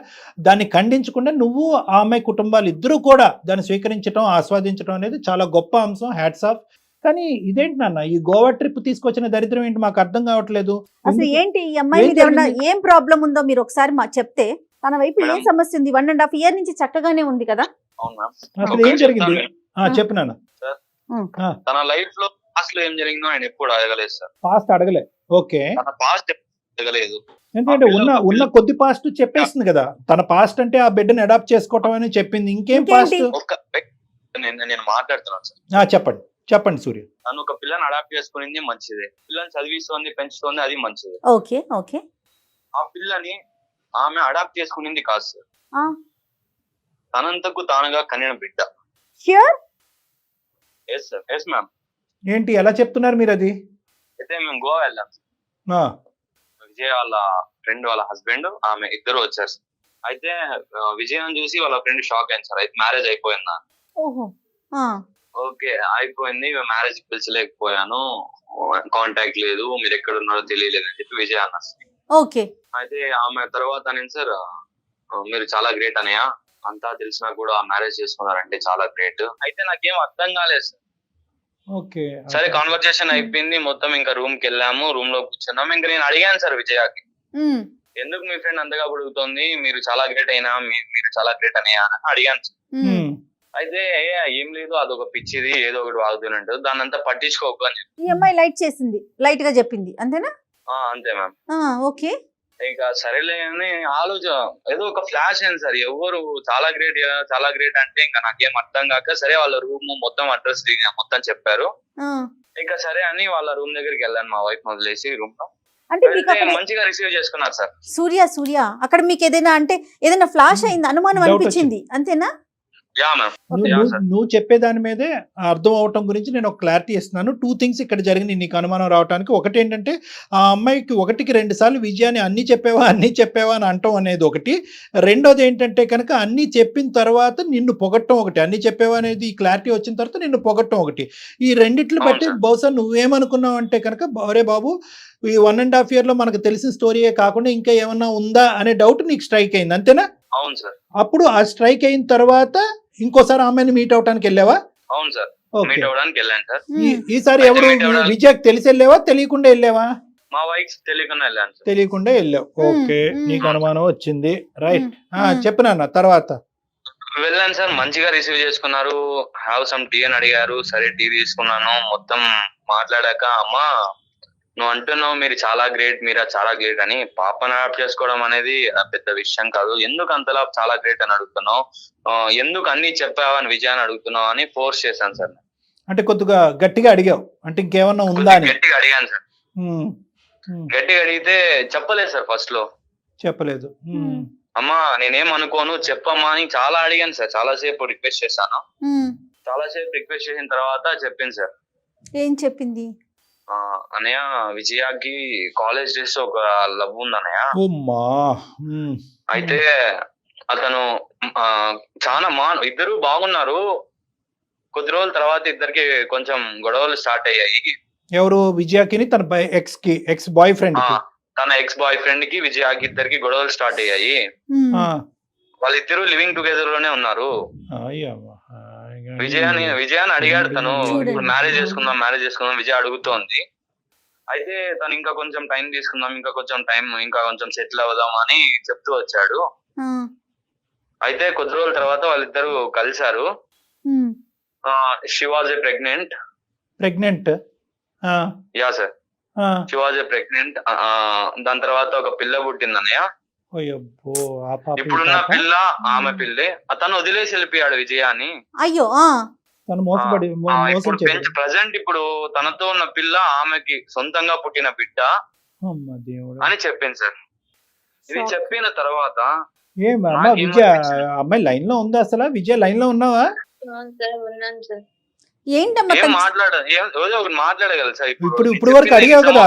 దాన్ని ఖండించకుండా నువ్వు ఆ అమ్మాయి కుటుంబాలు ఇద్దరూ కూడా దాన్ని స్వీకరించడం, ఆస్వాదించడం అనేది చాలా గొప్ప అంశం. Hats off. కానీ ఇదేంటి నాన్న, ఈ గోవా ట్రిప్ తీసుకొచ్చిన దరిద్రం ఏంటి మాకు అర్థం కావట్లేదు. అసలు ఏంటి ఈ అమ్మాయి మీద ఏమన్నా ఏం ప్రాబ్లం ఉందో మీరు ఒకసారి చెప్తే, తన వైపు ఏం సమస్య ఉంది? 1.5 year నుంచి చక్కగానే ఉంది కదా. అసలు ఏం జరిగింది చెప్పు నాన్న. తన లైఫ్ లో పాస్ట్ లో ఏం జరిగిందో ఆయన ఎప్పుడు అడగలేదు సార్. పాస్ట్ అడగలే. ఓకే, తన పాస్ట్ అడగలేదు. ఎందుకంటే ఉన్న కొద్ది పాస్ట్ చెప్పేస్తుంది కదా. తన పాస్ట్ అంటే ఆ బిడ్డను అడాప్ట్ చేసుకోవటం అని చెప్పింది. ఇంకేం పాస్ట్? నేను మాట్లాడుతున్నాను సార్. చెప్పండి చెప్పండి సూర్య. తను ఒక పిల్లని అడాప్ట్ చేసుకునింది మంచిదే, పిల్లని చదివిస్తోంది పెంచుతోంది అది మంచిదే. Okay okay. ఆ పిల్లని ఆమె అడాప్ట్ చేసుకునింది కాదు సార్, ఆ. తనంతకు తానుగా కనిన బిడ్డ. Sure? Yes sir, yes ma'am. ఏంటి ఎలా చెప్తున్నారు మీరు అది? అయితే మేము గోవా వెళ్ళాం సార్. ఆ, విజయ్ వాళ్ళ ఫ్రెండ్ వాళ్ళ హస్బెండ్ ఆమె ఇద్దరు వచ్చారు సార్. అయితే విజయం చూసి వాళ్ళ ఫ్రెండ్ షాక్ అయింది సార్. అయితే మ్యారేజ్ అయిపోయిందా? ఓహో. ఆ. ఓకే అయిపోయింది, మ్యారేజ్ కి పిలిచలేకపోయాను, కాంటాక్ట్ లేదు, మీరు ఎక్కడ ఉన్నారో తెలియలేదు అని చెప్పి విజయ్ అన్నారు. ఓకే. అయితే ఆమె తర్వాత నేను సార్ మీరు చాలా గ్రేట్ అనయ్య, అంతా తెలిసినా కూడా మ్యారేజ్ చేసుకున్నారంటే చాలా గ్రేట్. అయితే నాకేం అర్థం కాలేదు సార్. ఓకే సరే కాన్వర్సేషన్ అయిపోయింది మొత్తం, ఇంకా రూమ్ కి వెళ్ళాము, రూమ్ లో కూర్చున్నాము. ఇంకా నేను అడిగాను సార్ విజయకి, ఉమ్. ఎందుకు మీ ఫ్రెండ్ అంతగా అడుగుతోంది, మీరు చాలా గ్రేట్ అయినా మీరు చాలా గ్రేట్ అనయ్య అని అడిగాను సార్. ఉమ్. అయితే ఏం లేదు, అదొక పిచ్చిది, ఏదో ఒకటి వాగుతున్నట్టు, దాన్ని అంతా పట్టించుకోకు అని చెప్పి. ఈ అమ్మాయి లైట్ చేసింది, లైట్ గా చెప్పింది అంతేనా? అంతే మ్యామ్. ఓకే. ఇంకా సరేలే అని ఆలోచన, ఏదో ఒక ఫ్లాష్ అయింది సార్, ఎవరు చాలా గ్రేట్ అంటే ఇంకా నాకేం అర్థం కాక, సరే వాళ్ళ రూమ్ మొత్తం అడ్రస్ మొత్తం చెప్పారు. ఇంకా సరే అని వాళ్ళ రూమ్ దగ్గరికి వెళ్ళాను, మా వైఫ్ వదిలేసి రూమ్ లో. అంటే మీకు అక్కడ మంచిగా రిసీవ్ చేసుకున్నారు సార్. సూర్య అక్కడ మీకు ఏదైనా ఫ్లాష్ అయింది, అనుమానం Doubt అనిపించింది అంతేనా? Yeah ma'am. నువ్వు చెప్పే దాని మీదే అర్థం అవటం గురించి నేను ఒక క్లారిటీ ఇస్తున్నాను. 2 థింగ్స్ ఇక్కడ జరిగింది నీకు అనుమానం రావడానికి. ఒకటి ఏంటంటే ఆ అమ్మాయికి 1కి 2 సార్లు విజయాన్ని అన్ని చెప్పావా అని అంటాం అనేది ఒకటి. రెండోది ఏంటంటే కనుక అన్ని చెప్పిన తర్వాత నిన్ను పొగట్టం ఒకటి, అన్ని చెప్పావా అనేది ఈ క్లారిటీ వచ్చిన తర్వాత నిన్ను పొగట్టం ఒకటి. ఈ రెండిట్లు బట్టి బహుశా నువ్వేమనుకున్నావు అంటే కనుక, అరే బాబు ఈ 1.5 year లో మనకు తెలిసిన స్టోరీయే కాకుండా ఇంకా ఏమన్నా ఉందా అనే డౌట్ నీకు స్ట్రైక్ అయింది అంతేనా? అవును సార్. అప్పుడు ఆ స్ట్రైక్ అయిన తర్వాత ఇంకోసారి అమ్మాయిని మీట్ అవడానికి వెళ్ళావా? అవును సార్, మీట్ అవడానికి వెళ్ళాను సార్. ఈసారి ఎవరు విజయ్ తెలిసి వెళ్ళావా తెలియకుండా వెళ్ళావా? మా వైఫ్ తెలియకుండా వెళ్ళాను సార్. తెలియకుండా వెళ్ళావు. ఓకే, నీకు అనుమానం వచ్చింది, రైట్. చెప్పినా తర్వాత వెళ్ళాను సార్, మంచిగా రిసీవ్ చేసుకున్నారు. హ్యావ్ సమ్ టీ అని అడిగారు, సరే టీ తీసుకున్నాను. మొత్తం మాట్లాడాక, అమ్మా నువ్వు అంటున్నావు మీరు చాలా గ్రేట్ అని, పాపను అడాప్ట్ చేసుకోవడం అనేది పెద్ద విషయం కాదు, ఎందుకు అంతలా చాలా గ్రేట్ అని అడుగుతున్నావు, ఎందుకు అన్ని చెప్పావా అని విజయాన్ని అడుగుతున్నావు అని ఫోర్స్ చేశాను సార్. అంటే కొద్దిగా గట్టిగా అడిగావు అంటే ఇంకేమన్నా ఉందా అని? గట్టిగా అడిగాను సార్. గట్టిగా అడిగితే చెప్పలేదు సార్, ఫస్ట్ లో చెప్పలేదు. అమ్మా నేనేం అనుకోను చెప్పమ్మా అని చాలా అడిగాను సార్, చాలా సేపు రిక్వెస్ట్ చేశాను. రిక్వెస్ట్ చేసిన తర్వాత చెప్పింది సార్. ఏం చెప్పింది? అనయ్య విజయాకి కాలేజ్ డేస్ ఒక లవ్ ఉంది అనయ్య. అయితే అతను చాలా ఇద్దరు బాగున్నారు, కొద్ది రోజుల తర్వాత ఇద్దరికి కొంచెం గొడవలు స్టార్ట్ అయ్యాయి. ఎవరు? విజయాకి తన ఎక్స్ బాయ్ ఫ్రెండ్ తన ఎక్స్ బాయ్ ఫ్రెండ్ కి విజయాకి ఇద్దరికి గొడవలు స్టార్ట్ అయ్యాయి. వాళ్ళిద్దరు లివింగ్ టుగెదర్ లోనే ఉన్నారు. విజయాన్ని అడిగాడు తను, ఇప్పుడు మ్యారేజ్ చేసుకుందాం విజయ్ అడుగుతోంది. అయితే తను ఇంకా కొంచెం టైం తీసుకుందాం, ఇంకా కొంచెం సెటిల్ అవుదాం అని చెప్తూ వచ్చాడు. అయితే కొద్ది రోజుల తర్వాత వాళ్ళిద్దరు కలిశారు. She was a pregnant. Yeah sir, she was a pregnant. దాని తర్వాత ఒక పిల్ల పుట్టిందన్నయ్య. ఇప్పుడున్న పిల్ల ఆమె పిల్లే. అతను వదిలేసి వెళ్ళిపోయాడు విజయాన్ని. అయ్యో. ఇప్పుడు ప్రజెంట్ ఇప్పుడు తనతో ఉన్న పిల్ల ఆమెకి సొంతంగా పుట్టిన బిడ్డ అని చెప్పింది సార్. ఇది చెప్పిన తర్వాత విజయ అమ్మాయి లైన్ లో ఉందా? అసలు విజయ లైన్ లో ఉన్నావా? మాట్లాడగలరు సార్. ఇప్పుడు వరకు అడిగావు కదా,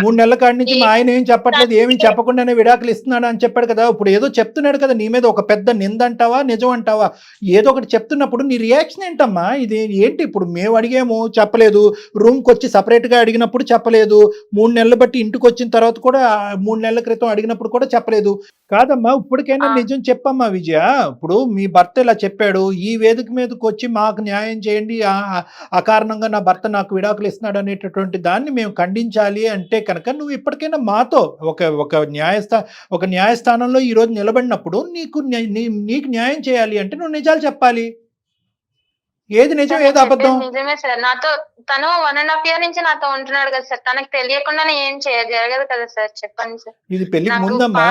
3 నెలల కాడి నుంచి మా ఆయన ఏం చెప్పట్లేదు, ఏమి చెప్పకుండానే విడాకులు ఇస్తున్నాడు అని చెప్పాడు కదా. ఇప్పుడు ఏదో చెప్తున్నాడు కదా నీ మీద, ఒక పెద్ద నింద అంటావా నిజం అంటావా? ఏదో ఒకటి చెప్తున్నప్పుడు నీ రియాక్షన్ ఏంటమ్మా? ఇది ఏంటి? ఇప్పుడు మేము అడిగాము చెప్పలేదు, రూమ్కి వచ్చి సపరేట్ గా అడిగినప్పుడు చెప్పలేదు, 3 నెలలు బట్టి ఇంటికి వచ్చిన తర్వాత కూడా 3 నెలల క్రితం అడిగినప్పుడు కూడా చెప్పలేదు. కాదమ్మా, ఇప్పటికైనా నిజం చెప్పమ్మా విజయ. ఇప్పుడు మీ భర్త ఇలా చెప్పాడు, ఈ వేదిక మీదకి వచ్చి మాకు న్యాయం చేయండి, అకారణంగా నా భర్త నాకు విడాకులు ఇస్తున్నాడు అనేటటువంటి దాన్ని మేము ఖండించాలి అంటే కనుక నువ్వు ఇప్పటికైనా మాతో ఒక న్యాయస్థానంలో ఈ రోజు నిలబడినప్పుడు నీకు న్యాయం చేయాలి అంటే నువ్వు నిజాలు చెప్పాలి. ఏది నిజం ఏది అబద్ధం? నిజమే సార్, నాతో తను 1.5 year నుంచి నాతో ఉంటున్నాడు కదా సార్, తనకు తెలియకుండా ఏం జరగదు కదా సార్, చెప్పండి సార్. ఇది పెళ్లికి ముందమ్మా,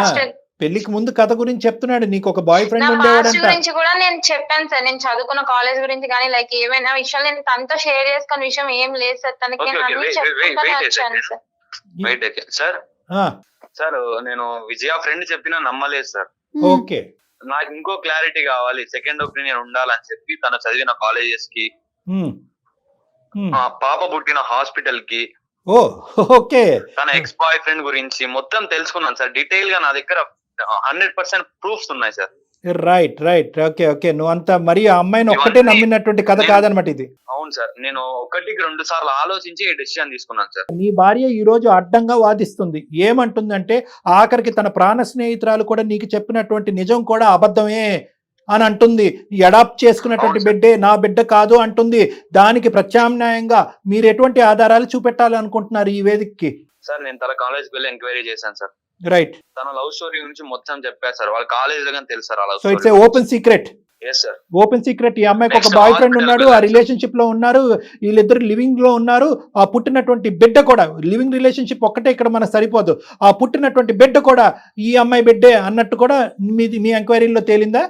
పెళ్లికి ముందు కథ గురించి చెప్తున్నాడు, నీకు ఒక బాయ్ నా ఫ్రెండ్ పాస్ట్ ఉండేవాడంట. గురించి కూడా నేను చెప్పాను సార్. నేను చదువుకున్న కాలేజ్ గురించి కానీ లైక్ ఏమైనా విషయాలు నేను తనతో షేర్ చేసుకున్న విషయం ఏం లేదు సార్. తనకి Okay, నేను okay, అన్ని wait, చెప్పుకుంటానే wait a వచ్చాను second. సార్. బయట సార్ ఆ, సార్ నేను విజయ ఫ్రెండ్ చెప్పినా నమ్మలేదు సార్. ఓకే. నాకు ఇంకో క్లారిటీ కావాలి, సెకండ్ ఒపీనియన్ ఉండాలని చెప్పి తను చదివిన కాలేజెస్ కి, ఉమ్, ఉమ్. ఆ పాప పుట్టిన హాస్పిటల్ కి, ఓ ఓకే. తన ఎక్స్ బాయ్ ఫ్రెండ్ గురించి మొత్తం తెలుసుకున్నాను సార్. డీటెయిల్ గా నా దగ్గర 100% ప్రూఫ్స్ ఉన్నాయి sir. Right right, okay okay. నువ్వు అంత మరి ఆ అమ్మాయిని ఒక్కటే ఇవన్నీ నమ్మినటువంటి కథ కాదనమాట ఇది. అవును సార్, నేను ఒకటికి 2 సార్లు ఆలోచించి ఈ డెసిషన్ తీసుకున్నాను సార్. నీ భార్య ఈ రోజు అడ్డంగా వాదిస్తుంది. ఏమంటుందంటే ఆఖరికి తన ప్రాణ స్నేహితురాలు కూడా నీకు చెప్పినటువంటి నిజం కూడా అబద్ధమే అని అంటుంది. అడాప్ట్ చేసుకున్నటువంటి అవును సార్. బిడ్డే నా బిడ్డ కాదు అంటుంది. దానికి ప్రత్యామ్నాయంగా మీరు ఎటువంటి ఆధారాలు చూపెట్టాలనుకుంటున్నారు ఈ వేదికకి? సార్ నేను తన కాలేజ్కి వెళ్ళి ఎంక్వైరీ చేశాను సార్. రైట్. తన లవ్ స్టోరీ గురించి మొత్తం చెప్పారు సార్. వాళ్ళ కాలేజ్ లో కానీ తెలుసు సార్ ఆ love so it's a story. Open secret. Yes sir. Open secret. ఈ అమ్మాయికి ఒక Next బాయ్ ఫ్రెండ్ hospital ఉన్నాడు, ఆ వెళ్ళాలి. రిలేషన్షిప్ లో ఉన్నారు, వీళ్ళిద్దరు లివింగ్ లో ఉన్నారు. ఆ పుట్టినటువంటి బిడ్డ కూడా, లివింగ్ రిలేషన్షిప్ ఒక్కటే ఇక్కడ మనకు సరిపోదు, ఆ పుట్టినటువంటి బిడ్డ కూడా ఈ అమ్మాయి బిడ్డే అన్నట్టు కూడా మీ ఎంక్వైరీలో తేలిందా?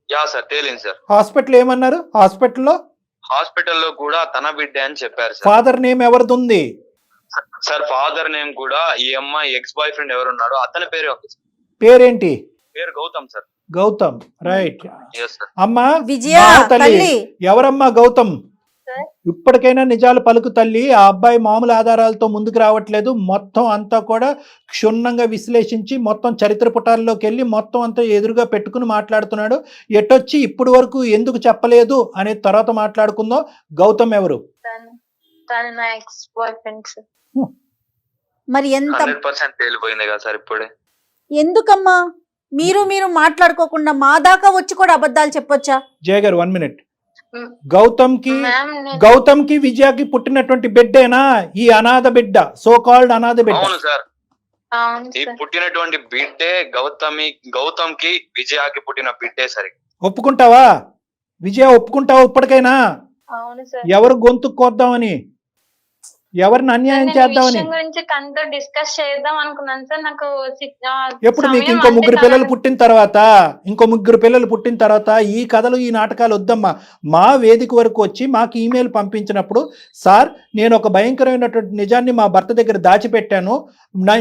యా సార్, తేలింది సార్. హాస్పిటల్ ఏమన్నారు? హాస్పిటల్లో కూడా తన బిడ్డే అని చెప్పారు సార్. ఫాదర్ నేమ్ ఎవరిది ఉంది? సార్ ఫాదర్ నేమ్ కూడా ఈ అమ్మాయి ఎక్స్ బాయ్ ఫ్రెండ్ ఎవరున్నాడో అతని పేరే ఉంది సార్. పేరేంటి? పేరు Gautam sir. Gautam. Right. Yes sir. అమ్మా విజయ మా తల్లి, తల్లి. ఎవరమ్మా గౌతమ్? సార్. ఇప్పటికైనా నిజాలు పలుకు తల్లి. ఆ అబ్బాయి మామూలు ఆధారాలతో ముందుకు రావట్లేదు. మొత్తం అంతా కూడా క్షుణ్ణంగా విశ్లేషించి మొత్తం చరిత్ర పుటాల్లోకి వెళ్ళి మొత్తం అంతా ఎదురుగా పెట్టుకుని మాట్లాడుతున్నాడు. ఎటొచ్చి ఇప్పుడు వరకు ఎందుకు చెప్పలేదు అనేది తర్వాత మాట్లాడుకుందాం. గౌతమ్ ఎవరు? తను నా ఎక్స్ బాయ్ ఫ్రెండ్ సార్. మరి ఎంత 100% తేలిపోయింది కదా సార్ ఇప్పుడే. ఎందుకమ్మా మీరు మాట్లాడుకోకుండా మా దాకా వచ్చి కూడా అబద్ధాలు చెప్పొచ్చా? జయ గారు 1 minute. మ్. గౌతమ్కి మ్యామ్ విజయకి పుట్టినటువంటి బిడ్డేనా ఈ అనాథ బిడ్డ, సో కాల్డ్ అనాథ బిడ్డ? అవును సార్. అవును ఈ సార్. పుట్టినటువంటి బిడ్డే గౌతమ్ కి విజయాకి పుట్టిన బిడ్డే సరే. ఒప్పుకుంటావా విజయ? ఒప్పుకుంటావా ఇప్పటికైనా? అవును సార్. ఎవరు గొంతు కోద్దామని, ఎవరిని అన్యాయం నేను ఈ చేద్దామని? విషయం గురించి తనతో డిస్కస్ చేద్దాం అనుకున్నాను సార్. నాకు ఎప్పుడు మీకు సమయం ఇంకో అంటే ముగ్గురు పిల్లలు కాలం- పుట్టిన తర్వాత ఈ కథలు ఈ నాటకాలు వద్దమ్మా. మా వేదిక వరకు వచ్చి మాకు ఈమెయిల్ పంపించినప్పుడు, సార్ నేను ఒక భయంకరమైనటువంటి నిజాన్ని మా భర్త దగ్గర దాచిపెట్టాను,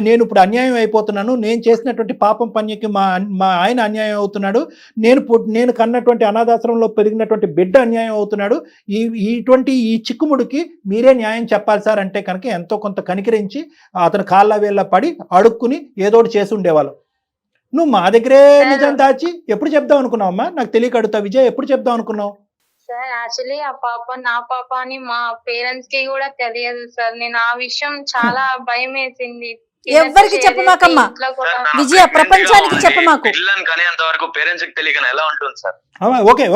నేను ఇప్పుడు అన్యాయం అయిపోతున్నాను, నేను చేసినటువంటి పాపం పనికి మా ఆయన అన్యాయం అవుతున్నాడు, నేను కన్నటువంటి అనాథాశ్రమంలో పెరిగినటువంటి బిడ్డ అన్యాయం అవుతున్నాడు, ఈ చిక్కుముడికి మీరే న్యాయం చెప్పాలి సార్ అంటే కనుక ఎంతో కొంత కనికరించి అతను కాళ్ళ వేళ్ళ పడి అడుక్కుని ఏదో ఒకటి చేసి ఉండేవాళ్ళు. నువ్వు మా దగ్గరే నిజం దాచి ఎప్పుడు చెప్దాం అనుకున్నావమ్మా? నాకు తెలియక అడుగుతా విజయ్, ఎప్పుడు చెప్దాం అనుకున్నావు? సార్ యాక్చువల్లీ ఆ పాప నా పాప అని మా పేరెంట్స్ కి కూడా తెలియదు సార్. నేను ఆ విషయం చాలా భయం వేసింది. ఎవ్వరికి చెప్పమాకమ్మా. ఇంట్లో కూడా విజయ, ప్రపంచానికి చెప్పమాకు. పిల్లల్ని కనేంత వరకు పేరెంట్స్ కి తెలియక ఎలా ఉంటుంది సార్?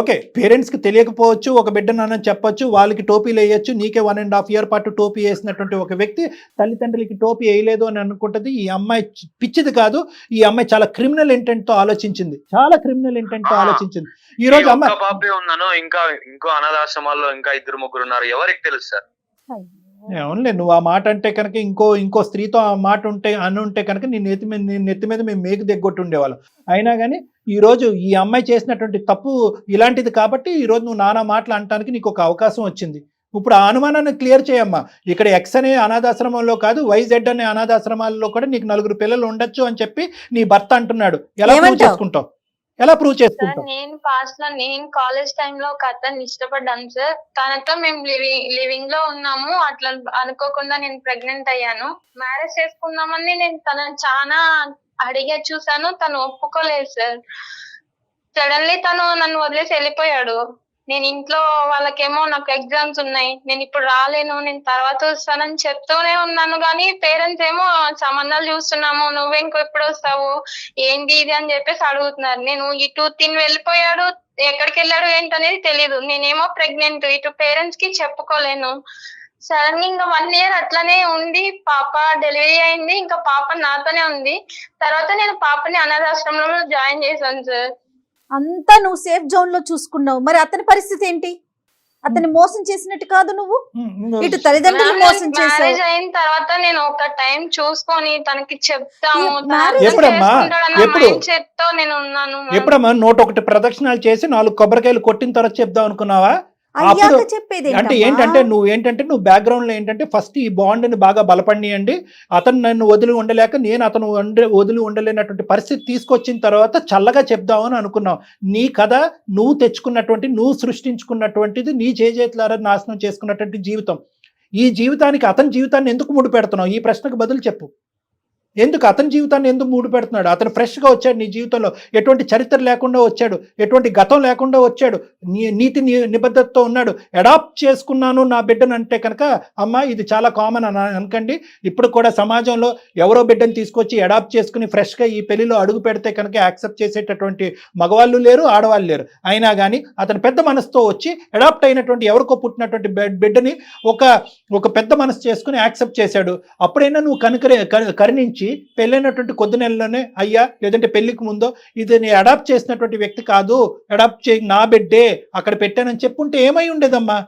ఓకే పేరెంట్స్కి తెలియకపోవచ్చు, ఒక బిడ్డనన్న చెప్పొచ్చు, వాళ్ళకి టోపీలు వేయచ్చు. నీకే 1.5 year పాటు టోపీ వేసినటువంటి ఒక వ్యక్తి తల్లిదండ్రులకి టోపీ వేయలేదు అని అనుకుంటుంది. ఈ అమ్మాయి పిచ్చిది కాదు, ఈ అమ్మాయి చాలా క్రిమినల్ ఇంటెంట్ తో ఆలోచించింది. ఈ రోజు అమ్మాయి పాపే ఉన్నాను, ఇంకో అనాథాశ్రమాల్లో ఇంకా 2-3 ఉన్నారు, ఎవరికి తెలుసు సార్? అవునులే, నువ్వు ఆ మాట అంటే కనుక ఇంకో స్త్రీతో ఆ మాట ఉంటే కనుక నీ నెత్తి మీద మేము మేకు దిగ్గొట్టి ఉండేవాళ్ళం. అయినా కానీ ఈ రోజు ఈ అమ్మాయి చేసినటువంటి తప్పు ఇలాంటిది కాబట్టి ఈ రోజు నువ్వు నానా మాటలు అనటానికి నీకు ఒక అవకాశం వచ్చింది. ఇప్పుడు ఆ అనుమానాన్ని క్లియర్ చేయమ్మా. ఇక్కడ ఎక్స్ అనే అనాథాశ్రమంలో కాదు, వైజెడ్ అనే అనాథాశ్రమాల్లో కూడా నీకు 4 పిల్లలు ఉండొచ్చు అని చెప్పి నీ భర్త అంటున్నాడు. ఎలా ప్రూవ్ చేసుకుంటావు? నేను పాస్ట్ లో నేను కాలేజ్ టైమ్ లో ఒక అతన్ని ఇష్టపడ్డాను సార్. తనతో మేము లివింగ్ లో ఉన్నాము. అట్లా అనుకోకుండా నేను ప్రెగ్నెంట్ అయ్యాను. మ్యారేజ్ చేసుకుందామని నేను తనని చాలా అడిగే చూసాను, తను ఒప్పుకోలేదు సార్. సడన్లీ తను నన్ను వదిలేసి వెళ్ళిపోయాడు. నేను ఇంట్లో వాళ్ళకేమో నాకు ఎగ్జామ్స్ ఉన్నాయి, నేను ఇప్పుడు రాలేను, నేను తర్వాత వస్తానని చెప్తూనే ఉన్నాను. కానీ పేరెంట్స్ ఏమో సంబంధాలు చూస్తున్నాము, నువ్వే ఇంకో ఎప్పుడు వస్తావు, ఏంటి ఇది అని చెప్పేసి అడుగుతున్నారు. నేను ఇటు వెళ్ళిపోయాడు, ఎక్కడికి వెళ్ళాడు ఏంటనేది తెలీదు. నేనేమో ప్రెగ్నెంట్, ఇటు పేరెంట్స్ కి చెప్పుకోలేను. సడన్ గా ఇంకా 1 year అట్లానే ఉంది. పాప డెలివరీ అయింది, ఇంకా పాప నాతోనే ఉంది. తర్వాత నేను పాపని అనాథాశ్రమంలో జాయిన్ చేశాను సార్. అంతా నువ్వు సేఫ్ జోన్ లో చూసుకున్నావు, మరి అతని పరిస్థితి ఏంటి? అతన్ని మోసం చేసినట్టు కాదు నువ్వు, ఉమ్, ఇటు తల్లిదండ్రులు మోసం చేసావు. మ్యారేజ్ అయిన తర్వాత నేను ఒక టైం చూసుకొని తనకి చెప్తాము, marriage ఎప్పుడమ్మా? ఎప్పుడు? మైండ్ సెట్ తో నేను ఉన్నాను. ఎప్పుడమ్మా 101 ప్రదక్షిణాలు చేసి 4 కొబ్బరికాయలు కొట్టిన తర్వాత చెప్దాం అనుకున్నావా? అయ్యాక అప్పుడు చెప్పేది అంటే ఏంటంటే నువ్వు బ్యాక్గ్రౌండ్ లో ఏంటంటే ఫస్ట్ ఈ బాండ్ని బాగా బలపడియండి, అతను నన్ను వదిలి ఉండలేక నేను అతను వదిలి ఉండలేనటువంటి పరిస్థితి తీసుకొచ్చిన తర్వాత చల్లగా చెప్దామని అనుకున్నావు. నీ కథ నువ్వు తెచ్చుకున్నటువంటి, నువ్వు సృష్టించుకున్నటువంటిది, నీ చేతులారా నాశనం చేసుకున్నటువంటి జీవితం. ఈ జీవితానికి అతని జీవితాన్ని ఎందుకు ముడి పెడుతున్నావు? ఈ ప్రశ్నకు బదులు చెప్పు. ఎందుకు అతని జీవితాన్ని ఎందుకు మూడు పెడుతున్నాడు? అతను ఫ్రెష్గా వచ్చాడు నీ జీవితంలో, ఎటువంటి చరిత్ర లేకుండా వచ్చాడు, ఎటువంటి గతం లేకుండా వచ్చాడు, నీతి నిబద్ధతతో ఉన్నాడు. అడాప్ట్ చేసుకున్నాను నా బిడ్డను అంటే కనుక అమ్మ ఇది చాలా కామన్ అని అనకండి. ఇప్పుడు కూడా సమాజంలో ఎవరో బిడ్డను తీసుకొచ్చి అడాప్ట్ చేసుకుని ఫ్రెష్గా ఈ పెళ్లిలో అడుగు పెడితే కనుక యాక్సెప్ట్ చేసేటటువంటి మగవాళ్ళు లేరు, ఆడవాళ్ళు లేరు. అయినా కానీ అతను పెద్ద మనసుతో వచ్చి అడాప్ట్ అయినటువంటి ఎవరికో పుట్టినటువంటి బిడ్డని ఒక పెద్ద మనసు చేసుకుని యాక్సెప్ట్ చేశాడు. అప్పుడైనా నువ్వు కరుణించి పెళ్ళైనటువంటి కొద్ది నెలలోనే అయ్యా, లేదంటే పెళ్లికి ముందో ఇది నేను అడాప్ట్ చేసినటువంటి వ్యక్తి కాదు, అడాప్ట్ చేయి నా బిడ్డే అక్కడ పెట్టానని చెప్పుంటే ఏమై ఉండేదమ్మా?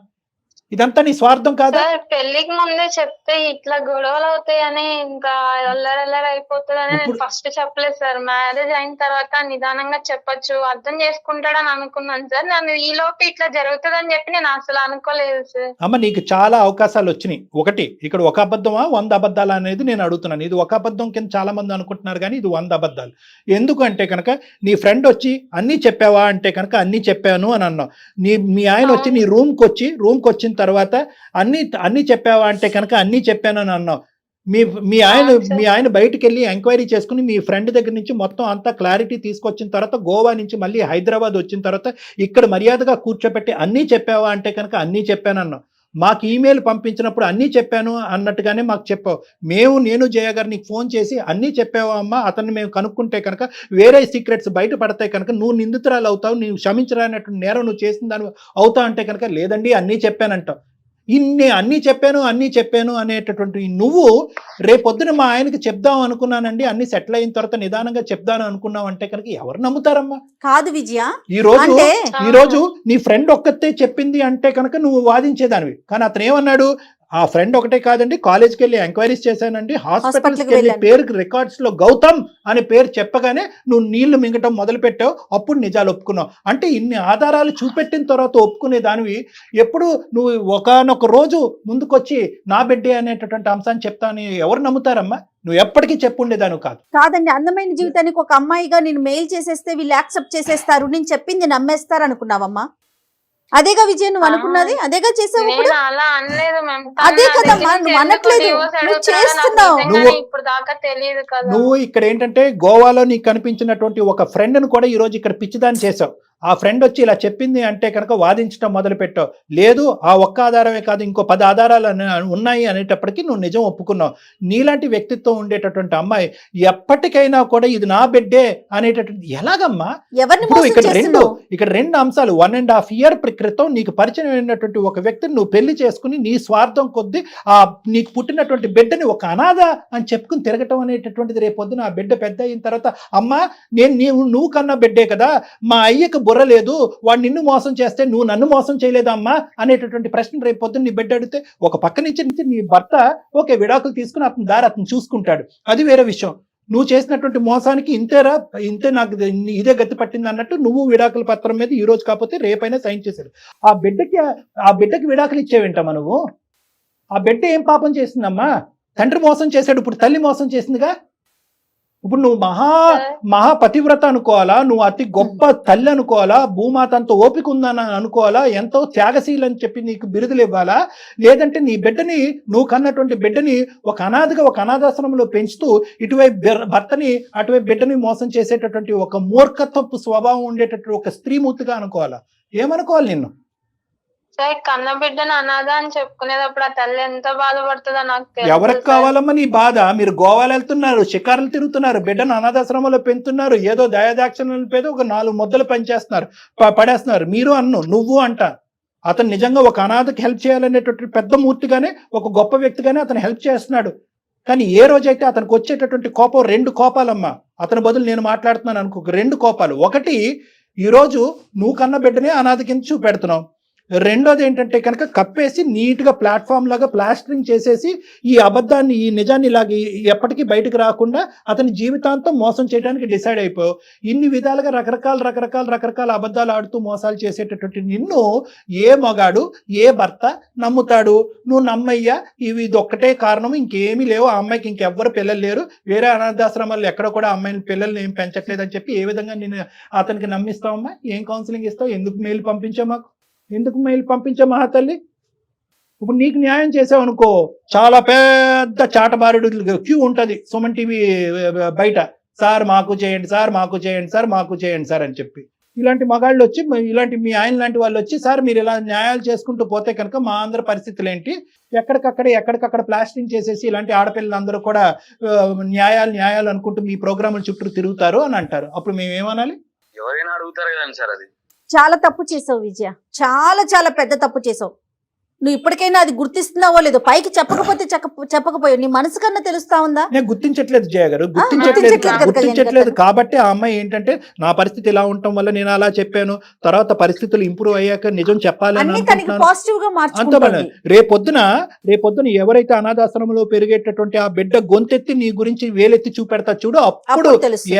ఇదంతా నీ స్వార్థం కాదా? పెళ్లికి ముందే చెప్తే ఇట్లా గొడవలు అవుతాయని ఇంకా అల్లరల్లరి అయిపోతుందని నేను ఫస్ట్ చెప్పలేదు సార్. మ్యారేజ్ అయిన తర్వాత నిదానంగా చెప్పొచ్చు, అర్థం చేసుకుంటాడని అనుకున్నాను సార్. నన్ను ఈ లోపు ఇట్లా జరుగుతుందని చెప్పి నేను అసలు అనుకోలేదు సార్. అమ్మ నీకు చాలా అవకాశాలు వచ్చినాయి. ఒకటి ఇక్కడ ఒక అబద్ధమా 100 అబద్ధాలు అనేది నేను అడుగుతున్నాను. ఇది ఒక అబద్ధం కింద చాలా మంది అనుకుంటున్నారు, కానీ ఇది 100 అబద్ధాలు. ఎందుకు అంటే కనుక నీ ఫ్రెండ్ వచ్చి అన్నీ చెప్పావా అంటే కనుక అన్నీ చెప్పాను అని అన్నావు. మీ ఆయన వచ్చి నీ రూమ్కి వచ్చిన తర్వాత అన్ని చెప్పావా అంటే కనుక అన్నీ చెప్పాను అని అన్నావు. మీ ఆయన బయటికి వెళ్ళి ఎంక్వైరీ చేసుకుని మీ ఫ్రెండ్ దగ్గర నుంచి మొత్తం అంతా క్లారిటీ తీసుకొచ్చిన తర్వాత గోవా నుంచి మళ్ళీ హైదరాబాద్ వచ్చిన తర్వాత ఇక్కడ మర్యాదగా కూర్చోబెట్టి అన్నీ చెప్పావా అంటే కనుక అన్నీ చెప్పాను అన్నావు. మాకు ఈమెయిల్ పంపించినప్పుడు అన్నీ చెప్పాను అన్నట్టుగానే మాకు చెప్పావు. నేను జయ గారు నీకు ఫోన్ చేసి అన్నీ చెప్పావా అమ్మా, అతన్ని మేము కనుక్కుంటే కనుక వేరే సీక్రెట్స్ బయట పడతాయి కనుక నువ్వు నిందితురాలు అవుతావు, నువ్వు క్షమించరానటువంటి నేరం నువ్వు చేసిన దాని అవుతావు అంటే కనుక లేదండి అన్నీ చెప్పానంటావు. అన్నీ చెప్పాను అనేటటువంటి నువ్వు రేపొద్దున మా ఆయనకి చెప్దాం అనుకున్నానండి, అన్ని సెటిల్ అయిన తర్వాత నిదానంగా చెప్దాను అనుకున్నావు అంటే కనుక ఎవరు నమ్ముతారమ్మా? కాదు విజయ, ఈ రోజు నీ ఫ్రెండ్ ఒక్కతే చెప్పింది అంటే కనుక నువ్వు వాదించేదానివి. కానీ అతను ఏమన్నాడు? ఆ ఫ్రెండ్ ఒకటే కాదండి, కాలేజ్కి వెళ్ళి ఎంక్వైరీస్ చేశానండి, హాస్పిటల్స్కి వెళ్ళి పేరుకి రికార్డ్స్లో గౌతమ్ అనే పేరు చెప్పగానే నువ్వు నీళ్లు మింగటం మొదలు పెట్టావు. అప్పుడు నిజాలు ఒప్పుకున్నావు. అంటే ఇన్ని ఆధారాలు చూపెట్టిన తర్వాత ఒప్పుకునే దానివి ఎప్పుడు నువ్వు ఒకానొక రోజు ముందుకొచ్చి నా బిడ్డే అనేటటువంటి అంశాన్ని చెప్తాను ఎవరు నమ్ముతారమ్మా? నువ్వు ఎప్పటికీ చెప్పుండేదాను కాదండి. అందమైన జీవితానికి ఒక అమ్మాయిగా నేను మెయిల్ చేసేస్తే వీళ్ళు యాక్సెప్ట్ చేసేస్తారు, నేను చెప్పింది నమ్మేస్తారు అనుకున్నావమ్మా? అదేగా విజయ్ నువ్వు అనుకున్నది, అదేగా చేసావు. అలా అనలేదు మ్యామ్. అదే కదమ్మా, నువ్వు అనట్లేదు, నువ్వు చేస్తున్నావు. ఇప్పుడు దాకా తెలియదు కదా. నువ్వు ఇక్కడ ఏంటంటే గోవాలో నీకు కనిపించినటువంటి ఒక ఫ్రెండ్ను కూడా ఈ రోజు ఇక్కడ పిచ్చిదాన్ని చేసావు. ఆ ఫ్రెండ్ వచ్చి ఇలా చెప్పింది అంటే కనుక వాదించడం మొదలు పెట్టావు. లేదు ఆ ఒక్క ఆధారమే కాదు ఇంకో 10 ఆధారాలు ఉన్నాయి అనేటప్పటికీ నువ్వు నిజం ఒప్పుకున్నావు. నీలాంటి వ్యక్తిత్వం ఉండేటటువంటి అమ్మాయి ఎప్పటికైనా కూడా ఇది నా బిడ్డే అనేటటువంటి ఎలాగమ్మా? ఇక్కడ రెండు అంశాలు. 1.5 year క్రితం నీకు పరిచయం అయినటువంటి ఒక వ్యక్తిని నువ్వు పెళ్లి చేసుకుని నీ స్వార్థం కొద్దీ నీకు పుట్టినటువంటి బిడ్డని ఒక అనాథ అని చెప్పుకుని తిరగటం అనేటటువంటిది రేపొద్దున ఆ బిడ్డ పెద్ద అయిన తర్వాత అమ్మా నువ్వు కన్నా బిడ్డే కదా, మా అయ్యకు బుర్ర లేదు, వాడు నిన్ను మోసం చేస్తే నువ్వు నన్ను మోసం చేయలేదమ్మా అనేటటువంటి ప్రశ్న రేపు పొద్దున్న నీ బిడ్డ అడిగితే ఒక పక్క నుంచి నీ భర్త ఓకే విడాకులు తీసుకుని అతని దారి అతను చూసుకుంటాడు, అది వేరే విషయం. నువ్వు చేసినటువంటి మోసానికి ఇంతే నాకు ఇదే గతి పట్టింది అన్నట్టు నువ్వు విడాకుల పత్రం మీద ఈ రోజు కాకపోతే రేపైనా సైన్ చేశాడు. ఆ బిడ్డకి విడాకులు ఇచ్చేవేంటమ్మా నువ్వు? ఆ బిడ్డ ఏం పాపం చేసిందమ్మా? తండ్రి మోసం చేశాడు, ఇప్పుడు తల్లి మోసం చేసిందిగా. ఇప్పుడు నువ్వు మహా పతివ్రత అనుకోవాలా, నువ్వు అతి గొప్ప తల్లి అనుకోవాలా, భూమాత అంత ఓపిక ఉందని అనుకోవాలా, ఎంతో త్యాగశీలు అని చెప్పి నీకు బిరుదులు ఇవ్వాలా, లేదంటే నీ బిడ్డని నువ్వు కన్నటువంటి బిడ్డని ఒక అనాథగా ఒక అనాథాశ్రమంలో పెంచుతూ ఇటువైపు భర్తని అటువైపు బిడ్డని మోసం చేసేటటువంటి ఒక మూర్ఖత్వపు స్వభావం ఉండేటటువంటి ఒక స్త్రీమూర్తిగా అనుకోవాలా? ఏమనుకోవాలి నిన్ను? కన్న బిడ్డను అనాథ అని చెప్పుకునేటప్పుడు ఆ తల్లి ఎంత బాధపడుతుందో నాకు తెలుసు. ఎవరికి కావాలమ్మా నీ బాధ? మీరు గోవాలు వెళ్తున్నారు, షికారులు తిరుగుతున్నారు, బిడ్డను అనాథాశ్రమంలో పెంచుతున్నారు, ఏదో దయాదాక్షిణ్యాల పేద ఒక 4 ముద్దలు పనిచేస్తున్నారు, పడేస్తున్నారు. మీరు నువ్వు అంట అతను నిజంగా ఒక అనాథకి హెల్ప్ చేయాలనేటటువంటి పెద్ద మూర్తిగానే ఒక గొప్ప వ్యక్తిగానే అతను హెల్ప్ చేస్తున్నాడు. కానీ ఏ రోజైతే అతనికి వచ్చేటటువంటి కోపం 2 కోపాలమ్మా. అతని బదులు నేను మాట్లాడుతున్నాను అనుకో, 2 కోపాలు. ఒకటి, ఈరోజు నువ్వు కన్న బిడ్డనే అనాథ కింద చూపెడుతున్నావు. రెండోది ఏంటంటే కనుక కప్పేసి నీట్గా ప్లాట్ఫామ్ లాగా ప్లాస్టరింగ్ చేసేసి ఈ అబద్ధాన్ని ఈ నిజాన్ని ఇలాగ ఎప్పటికీ బయటకు రాకుండా అతని జీవితాంతం మోసం చేయడానికి డిసైడ్ అయిపోయావు. ఇన్ని విధాలుగా రకరకాల అబద్ధాలు ఆడుతూ మోసాలు చేసేటటువంటి నిన్ను ఏ మగాడు ఏ భర్త నమ్ముతాడు? నువ్వు నమ్మయ్యా ఇది ఒక్కటే కారణం, ఇంకేమీ లేవు, ఆ అమ్మాయికి ఇంకెవ్వరు పిల్లలు లేరు, వేరే అనాథాశ్రమాల్లో ఎక్కడ కూడా అమ్మాయిని పిల్లల్ని ఏం పెంచట్లేదని చెప్పి ఏ విధంగా నేను అతనికి నమ్మిస్తావమ్మా? ఏం కౌన్సిలింగ్ ఇస్తావు? ఎందుకు మెయిల్ పంపించావు మాకు? ఎందుకు మెయిల్ పంపించావు మహాతల్లి? ఇప్పుడు నీకు న్యాయం చేసావు అనుకో, చాలా పెద్ద చాటబారుడు క్యూ ఉంటుంది సుమన్ టీవీ బయట, సార్ మాకు చేయండి సార్, మాకు చేయండి సార్, మాకు చేయండి సార్ అని చెప్పి. ఇలాంటి మగాళ్ళు వచ్చి, ఇలాంటి మీ ఆయన లాంటి వాళ్ళు వచ్చి, సార్ మీరు ఇలా న్యాయాలు చేసుకుంటూ పోతే కనుక మా అందరి పరిస్థితులు ఏంటి? ఎక్కడికక్కడ ప్లాస్టింగ్ చేసేసి ఇలాంటి ఆడపిల్లలందరూ కూడా న్యాయాలు అనుకుంటూ మీ ప్రోగ్రాముల చుట్టూ తిరుగుతారు అని అంటారు. అప్పుడు మేము ఏమనాలి? ఎవరైనా అడుగుతారు కదండి సార్. అది చాలా తప్పు చేసావు విజయ, చాలా పెద్ద తప్పు చేసావు. నువ్వు ఇప్పటికైనా అది గుర్తిస్తున్నావో లేదో, పైకి చెప్పకపోయావు, నీ మనసు కన్నా తెలుస్తా ఉందా? నేను గుర్తించట్లేదు జయ గారు, గుర్తించట్లేదు గుర్తించట్లేదు కాబట్టి ఆ అమ్మాయి ఏంటంటే నా పరిస్థితి ఇలా ఉండటం వల్ల నేను అలా చెప్పాను, తర్వాత పరిస్థితులు ఇంప్రూవ్ అయ్యాక నిజం చెప్పాలని పాజిటివ్ గా అంత. రేపొద్దున ఎవరైతే అనాథాశ్రమంలో పెరిగేటటువంటి ఆ బిడ్డ గొంతెత్తి నీ గురించి వేలెత్తి చూపెడతా చూడు, అప్పుడు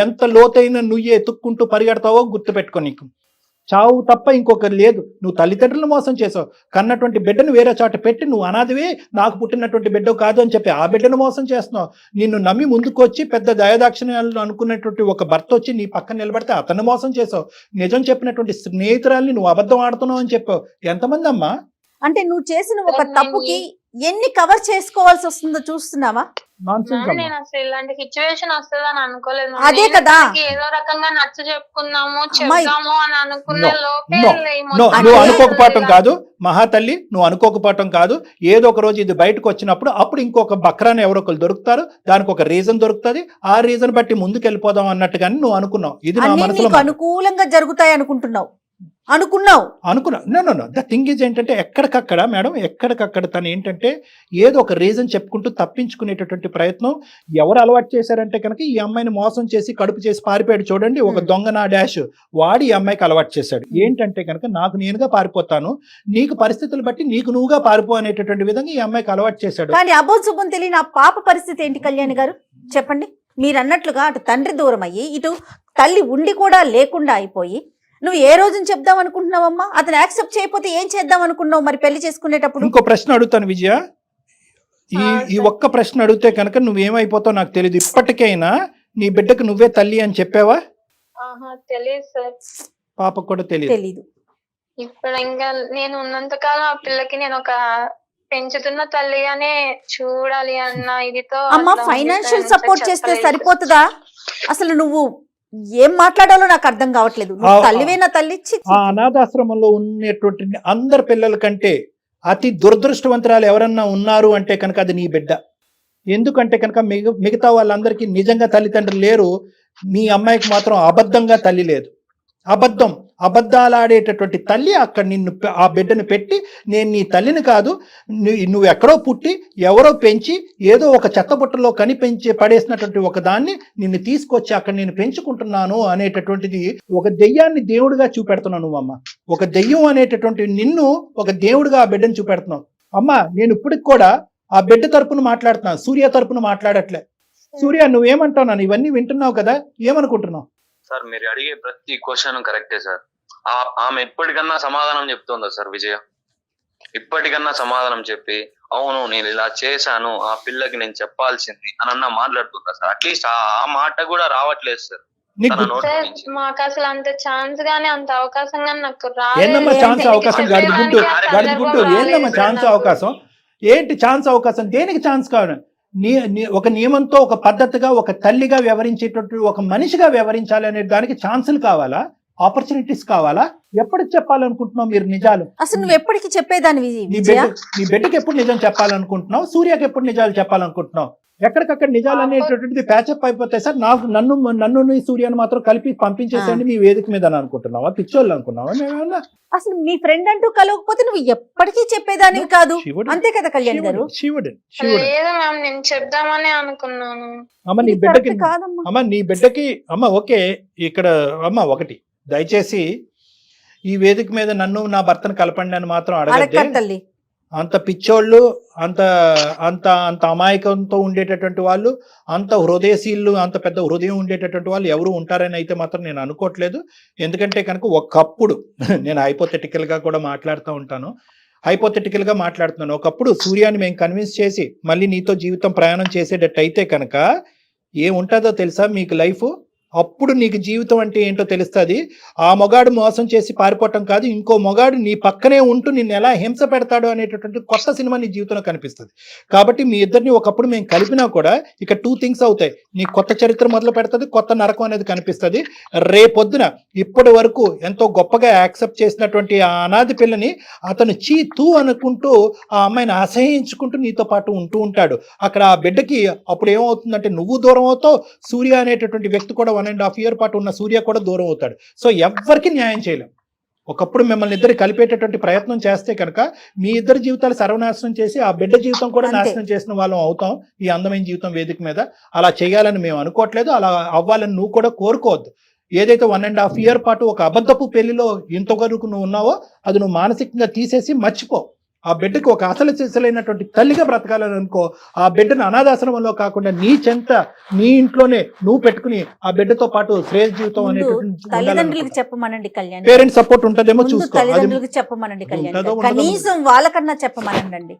ఎంత లోతైన నువ్వు ఎత్తుక్కుంటూ పరిగెడతావో గుర్తు పెట్టుకో. నీకు చావు తప్ప ఇంకొకరు లేదు. నువ్వు తల్లిదండ్రులను మోసం చేసావు, కన్నటువంటి బిడ్డను వేరే చోట పెట్టి నువ్వు అనాథవే, నాకు పుట్టినటువంటి బిడ్డ కాదు అని చెప్పి ఆ బిడ్డను మోసం చేస్తున్నావు. నిన్ను నమ్మి ముందుకొచ్చి పెద్ద దయాదాక్షిణ్యాలు అనుకున్నటువంటి ఒక భర్త వచ్చి నీ పక్కన నిలబడితే అతన్ని మోసం చేసావు. నిజం చెప్పినటువంటి స్నేహితురాల్ని నువ్వు అబద్ధం ఆడుతున్నావు అని చెప్పావు. ఎంతమంది అమ్మా? అంటే నువ్వు చేసిన ఒక తప్పుకి ఎన్ని కవర్ చేసుకోవాల్సి వస్తుందో చూస్తున్నావా? నేను అసలు ఇలాంటి సిచ్యువేషన్ వస్తుందని అనుకోలేదు. అదే కదా, ఏదో రకంగా నచ్చ చెప్పుకుందాము చెప్దాము అని అనుకున్న నువ్వు అనుకోకపోవటం కాదు మహాతల్లి, నువ్వు అనుకోకపోవటం కాదు. ఏదో ఒక రోజు ఇది బయటకు వచ్చినప్పుడు అప్పుడు ఇంకొక బక్రాన్ని ఎవరో ఒకరు దొరుకుతారు, దానికి ఒక రీజన్ దొరుకుతుంది, ఆ రీజన్ బట్టి ముందుకు వెళ్ళిపోదాం అన్నట్టుగానే నువ్వు అనుకున్నావు. ఇది నా మనసులో అనుకూలంగా జరుగుతాయి అనుకున్నావు. ద థింగ్ ఈజ్ ఏంటంటే ఎక్కడికక్కడ మేడం, ఎక్కడికక్కడ తను ఏంటంటే ఏదో ఒక రీజన్ చెప్పుకుంటూ తప్పించుకునేటటువంటి ప్రయత్నం. ఎవరు అలవాటు చేశారంటే కనుక ఈ అమ్మాయిని మోసం చేసి కడుపు చేసి పారిపోయాడు చూడండి, ఒక దొంగ నా డాష్ వాడి ఈ అమ్మాయికి అలవాటు చేశాడు. ఏంటంటే కనుక నాకు నేనుగా పారిపోతాను, నీకు పరిస్థితులు బట్టి నీకు నువ్వుగా పారిపో అనేటటువంటి విధంగా ఈ అమ్మాయికి అలవాటు చేశాడు. కానీ అబోధ శుభం తెలియని ఆ పాప పరిస్థితి ఏంటి కళ్యాణి గారు చెప్పండి? మీరు అన్నట్లుగా అటు తండ్రి దూరం అయ్యి ఇటు తల్లి ఉండి కూడా లేకుండా అయిపోయి నువ్వు ఏ రోజున చెప్దాం అనుకుంటున్నావమ్మా? అతను యాక్సెప్ట్ చేయకపోతే ఏం చేద్దాం అనుకున్నావు మరి పెళ్లి చేసుకునేటప్పుడు? ఇంకో ప్రశ్న అడుగుతాను విజయ, ఈ ఒక్క ప్రశ్న అడిగితే కనుక నువ్వేమైపోతావు నాకు తెలియదు. ఇప్పటికైనా నీ బిడ్డకు నువ్వే తల్లి అని చెప్పావా? తెలియదు సార్. పాపకు కూడా తెలియదు. ఇప్పుడు ఇంకా నేను ఉన్నంతకాలం ఆ పిల్లకి నేను ఒక పెంచుతున్న తల్లిగానే చూడాలి అన్న ఇదితో. అమ్మా ఫైనాన్షియల్ సపోర్ట్ చేస్తే సరిపోతుందా? అసలు నువ్వు ఏం మాట్లాడాలో నాకు అర్థం కావట్లేదు. తల్లివే నా తల్లి. ఆ అనాథాశ్రమంలో ఉన్నటువంటి అందరి పిల్లల కంటే అతి దురదృష్టవంతురాలు ఎవరన్నా ఉన్నారు అంటే కనుక అది నీ బిడ్డ. ఎందుకంటే కనుక మిగతా వాళ్ళందరికీ నిజంగా తల్లిదండ్రులు లేరు, మీ అమ్మాయికి మాత్రం అబద్ధంగా తల్లి లేదు. అబద్ధాలు ఆడేటటువంటి తల్లి అక్కడ నిన్ను ఆ బిడ్డను పెట్టి, నేను నీ తల్లిని కాదు, నువ్వు ఎక్కడో పుట్టి ఎవరో పెంచి ఏదో ఒక చెత్తబుట్టలో కనిపించి పడేసినటువంటి ఒక దాన్ని నిన్ను తీసుకొచ్చి అక్కడ నేను పెంచుకుంటున్నాను అనేటటువంటిది ఒక దెయ్యాన్ని దేవుడిగా చూపెడుతున్నావు నువ్వమ్మ. ఒక దెయ్యం అనేటటువంటి నిన్ను ఒక దేవుడిగా ఆ బిడ్డను చూపెడుతున్నావు. అమ్మ నేను ఇప్పటికి కూడా ఆ బిడ్డ తరపున మాట్లాడుతున్నాను, సూర్య తరపున మాట్లాడట్లే. సూర్య నువ్వేమంటావు? నన్ను ఇవన్నీ వింటున్నావు కదా, ఏమనుకుంటున్నావు? సార్ మీరు అడిగే ప్రతి క్వశ్చన్ కరెక్టే సార్. ఆమె ఎప్పటికన్నా సమాధానం చెప్తుందా సార్ విజయ? ఇప్పటికన్నా సమాధానం చెప్పి అవును నేను ఇలా చేశాను ఆ పిల్లకి నేను చెప్పాల్సింది అని మాట్లాడుతుందా సార్? అట్లీస్ట్ ఆ మాట కూడా రావట్లేదు సార్. మాకు అసలు అంత ఛాన్స్ గానీ అంత అవకాశం గానీ నాకు ఏందమ్మా ఛాన్స్ అవకాశం? ఏందమ్మా ఛాన్స్ అవకాశం? ఏంటి ఛాన్స్ అవకాశం? దేనికి ఛాన్స్ కావాలి? ఒక నియమంతో ఒక పద్ధతిగా ఒక తల్లిగా వ్యవహరించేటటువంటి ఒక మనిషిగా వ్యవహరించాలి అనే దానికి ఛాన్సులు కావాలా, ఆపర్చునిటీస్ కావాలా? ఎప్పటికి చెప్పాలనుకుంటున్నావు మీరు నిజాలు? అసలు నువ్వు ఎప్పటికి చెప్పేదాన్ని? నీ బిడ్డకి ఎప్పుడు నిజం చెప్పాలనుకుంటున్నావు? సూర్యకి ఎప్పుడు నిజాలు చెప్పాలనుకుంటున్నావు? ఎక్కడికక్కడ నిజాలు అనేటటువంటిది ప్యాచప్ అయిపోతాయి సార్. నన్ను సూర్యాన్ని మాత్రం కలిపి పంపించేసేయండి మీ వేదిక మీద అని అనుకుంటున్నావా? పిచ్చోళ్ళు అనుకున్నావా? అసలు మీ ఫ్రెండ్ అంటూ కలవకపోతే నువ్వు ఎప్పటికీ చెప్పేదానివి కాదు, అంతే కదా కళ్యాణ్ గారు? నేను చెప్దామని అనుకున్నాను. అమ్మ నీ బిడ్డకి అమ్మ ఓకే ఇక్కడ అమ్మ ఒకటి దయచేసి ఈ వేదిక మీద నన్ను నా భర్తను కలపండి అని మాత్రం అడగద్దే. అడగదు తల్లి. అంత పిచ్చోళ్ళు, అంత అంత అంత అమాయకంతో ఉండేటటువంటి వాళ్ళు, అంత హృదయశీలు, అంత పెద్ద హృదయం ఉండేటటువంటి వాళ్ళు ఎవరు ఉంటారని అయితే మాత్రం నేను అనుకోవట్లేదు. ఎందుకంటే కనుక ఒకప్పుడు నేను హైపోథెటికల్గా కూడా మాట్లాడుతూ ఉంటాను, హైపోథెటికల్గా మాట్లాడుతున్నాను. ఒకప్పుడు సూర్యాన్ని మేము కన్విన్స్ చేసి మళ్ళీ నీతో జీవితం ప్రయాణం చేసేటట్టు అయితే కనుక ఏముంటుందో తెలుసా మీకు లైఫ్? అప్పుడు నీకు జీవితం అంటే ఏంటో తెలుస్తుంది. ఆ మొగాడు మోసం చేసి పారిపోవటం కాదు, ఇంకో మొగాడు నీ పక్కనే ఉంటూ నిన్ను ఎలా హింస పెడతాడు అనేటటువంటి కొత్త సినిమా నీ జీవితంలో కనిపిస్తుంది. కాబట్టి మీ ఇద్దరిని ఒకప్పుడు మేము కలిపినా కూడా ఇక 2 థింగ్స్ అవుతాయి. నీ కొత్త చరిత్ర మొదలు పెడుతుంది, కొత్త నరకం అనేది కనిపిస్తుంది. రేపొద్దున ఇప్పటి వరకు ఎంతో గొప్పగా యాక్సెప్ట్ చేసినటువంటి ఆ అనాథ పిల్లని అతను తూ అనుకుంటూ ఆ అమ్మాయిని అసహించుకుంటూ నీతో పాటు ఉంటూ ఉంటాడు. అక్కడ ఆ బిడ్డకి అప్పుడు ఏమవుతుందంటే నువ్వు దూరం అవుతావు, సూర్య అనేటటువంటి వ్యక్తి కూడా 1.5 year పాటు ఉన్న సూర్య కూడా దూరం అవుతాడు. సో ఎవ్వరికి న్యాయం చేయలేం. ఒకప్పుడు మిమ్మల్ని ఇద్దరు కలిపేటటువంటి ప్రయత్నం చేస్తే కనుక మీ ఇద్దరి జీవితాలు సర్వనాశనం చేసి ఆ బిడ్డ జీవితం కూడా నాశనం చేసిన వాళ్ళం అవుతాం ఈ అందమైన జీవితం వేదిక మీద. అలా చేయాలని మేము అనుకోవట్లేదు, అలా అవ్వాలని నువ్వు కూడా కోరుకోవద్దు. ఏదైతే 1.5 year పాటు ఒక అబద్ధపు పెళ్లిలో ఇంతవరకు నువ్వు ఉన్నావో అది నువ్వు మానసికంగా తీసేసి మర్చిపో. ఆ బిడ్డకి ఒక అసలు సిసలైనటువంటి తల్లిగా బ్రతకాలని అనుకో. ఆ బిడ్డను అనాథాశ్రమంలో కాకుండా నీ చెంత నీ ఇంట్లోనే నువ్వు పెట్టుకుని ఆ బిడ్డతో పాటు శ్రేయస్ జీవితం తల్లిదండ్రులకు చెప్పమనండి కళ్యాణ్. పేరెంట్స్ సపోర్ట్ ఉంటదేమో చూసుకో. తల్లిదండ్రులకు చెప్పమనండి కళ్యాణ్, కనీసం వాళ్ళకన్నా చెప్పమనండి.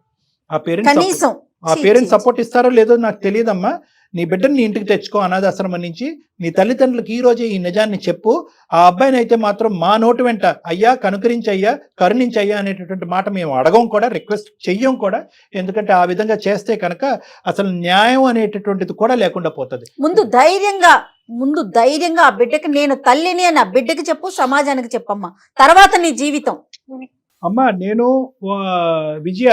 ఆ పేరెంట్స్ సపోర్ట్ ఇస్తారో లేదో నాకు తెలియదమ్మా. నీ బిడ్డని నీ ఇంటికి తెచ్చుకో అనాథాశ్రమం నుంచి. నీ తల్లిదండ్రులకు ఈ రోజే ఈ నిజాన్ని చెప్పు. ఆ అబ్బాయిని అయితే మాత్రం మా నోటి వెంట అయ్యా కనుకరించయ్యా కరుణించయ్యా అనేటటువంటి మాట మేము అడగం కూడా, రిక్వెస్ట్ చెయ్యం కూడా. ఎందుకంటే ఆ విధంగా చేస్తే కనుక అసలు న్యాయం అనేటటువంటిది కూడా లేకుండా పోతుంది. ముందు ధైర్యంగా ఆ బిడ్డకి నేను తల్లిని అని ఆ బిడ్డకి చెప్పు, సమాజానికి చెప్పమ్మా, తర్వాత నీ జీవితం. అమ్మా నేను విజయ,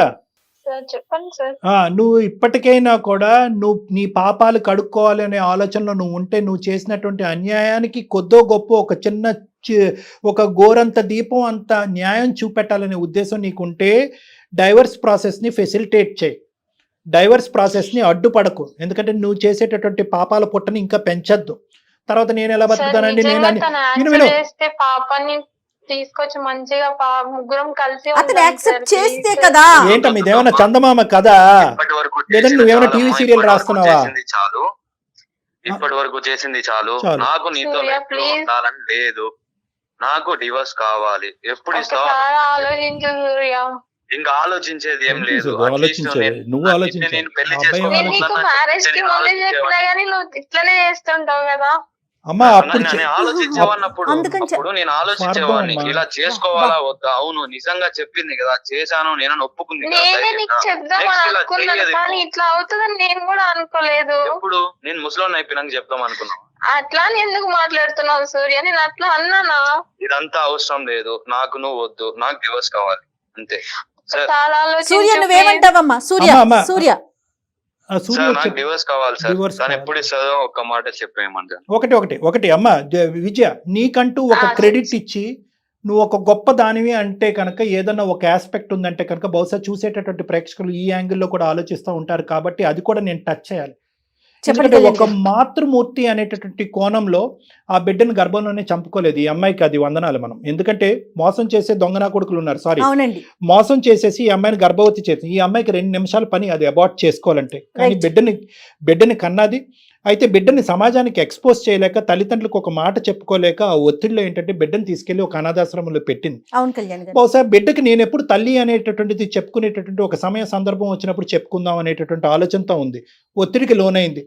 చెప్పండి సార్. నువ్వు ఇప్పటికైనా కూడా నువ్వు నీ పాపాలు కడుక్కోవాలి అనే ఆలోచనలో నువ్వు ఉంటే, నువ్వు చేసినటువంటి అన్యాయానికి కొద్దో గొప్ప ఒక గోరంత దీపం అంత న్యాయం చూపెట్టాలనే ఉద్దేశం నీకుంటే డైవర్స్ ప్రాసెస్ని ఫెసిలిటేట్ చేయి, డైవర్స్ ప్రాసెస్ని అడ్డుపడకు. ఎందుకంటే నువ్వు చేసేటటువంటి పాపాల పుట్టని ఇంకా పెంచద్దు. తర్వాత నేను ఎలా బతుకుతానండి, పాపాన్ని తీసుకొచ్చి మంచిగా ముగ్గురం కలిసి అతను యాక్సెప్ట్ చేస్తే కదా. ఏంటమ్మా ఇదేమన్నా చందమామ కదా, లేదంటే నువ్వేమైనా టీవీ సీరియల్ రాస్తున్నావా? ఇప్పటి వరకు చేసింది చాలు. నాకు నీతో ఉండాలని లేదు, నాకు డివోర్స్ కావాలి. ఎప్పుడు ఇస్తావు? ఆలోచించు సూర్య. ఇంకా ఆలోచించేది ఏం లేదు. నువ్వు ఆలోచించు. నేను పెళ్లి చేసుకోవాలి. మ్యారేజ్ కి ముందే చెప్పినా గానీ నువ్వు ఇట్లనే చేస్తుంటావు కదా. అమ్మా ఆలోచించేవాడినప్పుడు నేను ఆలోచించేవాడిని ఇలా చేసుకోవాలా వద్దా. అవును నిజంగా చెప్పింది కదా, చేశాను నేను ఒప్పుకుంది. నేనే నీకు చెప్దామని అనుకున్నాను కానీ ఇట్లా అవుతుందని నేను కూడా అనుకోలేదు. ఇప్పుడు నేను ముసలోని అయిపోయినాక చెప్దాం అనుకున్నాను. అట్లా ఎందుకు మాట్లాడుతున్నావు సూర్య? నేను అట్లా అన్నానా? ఇదంతా అవసరం లేదు, నాకు నువ్వు వద్దు, నాకు డివోర్స్ కావాలి అంతే. చాలా సూర్య నువ్వేమంటావమ్మా? సూర్య నాకు డివోర్స్ కావాలి సార్. కానీ ఎప్పుడు ఇస్తుందో ఒక్క మాట చెప్పేయమంటాను. ఒకటి అమ్మా విజయ, నీకంటూ ఒక క్రెడిట్ ఇచ్చి నువ్వు ఒక గొప్ప దానివి అంటే కనుక ఏదన్నా ఒక ఆస్పెక్ట్ ఉందంటే కనుక బహుశా చూసేటటువంటి ప్రేక్షకులు ఈ యాంగిల్లో కూడా ఆలోచిస్తూ ఉంటారు. కాబట్టి అది కూడా నేను టచ్ చేయాలి. ఎందుకంటే ఒక మాతృమూర్తి అనేటటువంటి కోణంలో ఆ బిడ్డను గర్భంలోనే చంపుకోలేదు ఈ అమ్మాయికి. అది వందనాలు మనం. ఎందుకంటే మోసం చేసే దొంగనా కొడుకులు ఉన్నారు, సారీ మోసం చేసేసి ఈ అమ్మాయిని గర్భవతి చేసి ఈ అమ్మాయికి 2 నిమిషాల పని అది అబార్ట్ చేసుకోవాలంటే. కానీ బిడ్డని కన్నది. అయితే బిడ్డని సమాజానికి ఎక్స్పోజ్ చేయలేక, తల్లిదండ్రులకు ఒక మాట చెప్పుకోలేక ఆ ఒత్తిడిలో ఏంటంటే బిడ్డను తీసుకెళ్లి ఒక అనాథాశ్రమంలో పెట్టింది. బహుశా బిడ్డకి నేను ఎప్పుడు తల్లి అనేటటువంటిది చెప్పుకునేటటువంటి ఒక సందర్భం వచ్చినప్పుడు చెప్పుకుందాం అనేటటువంటి ఆలోచనతో ఉంది. ఒత్తిడికి లోనైంది.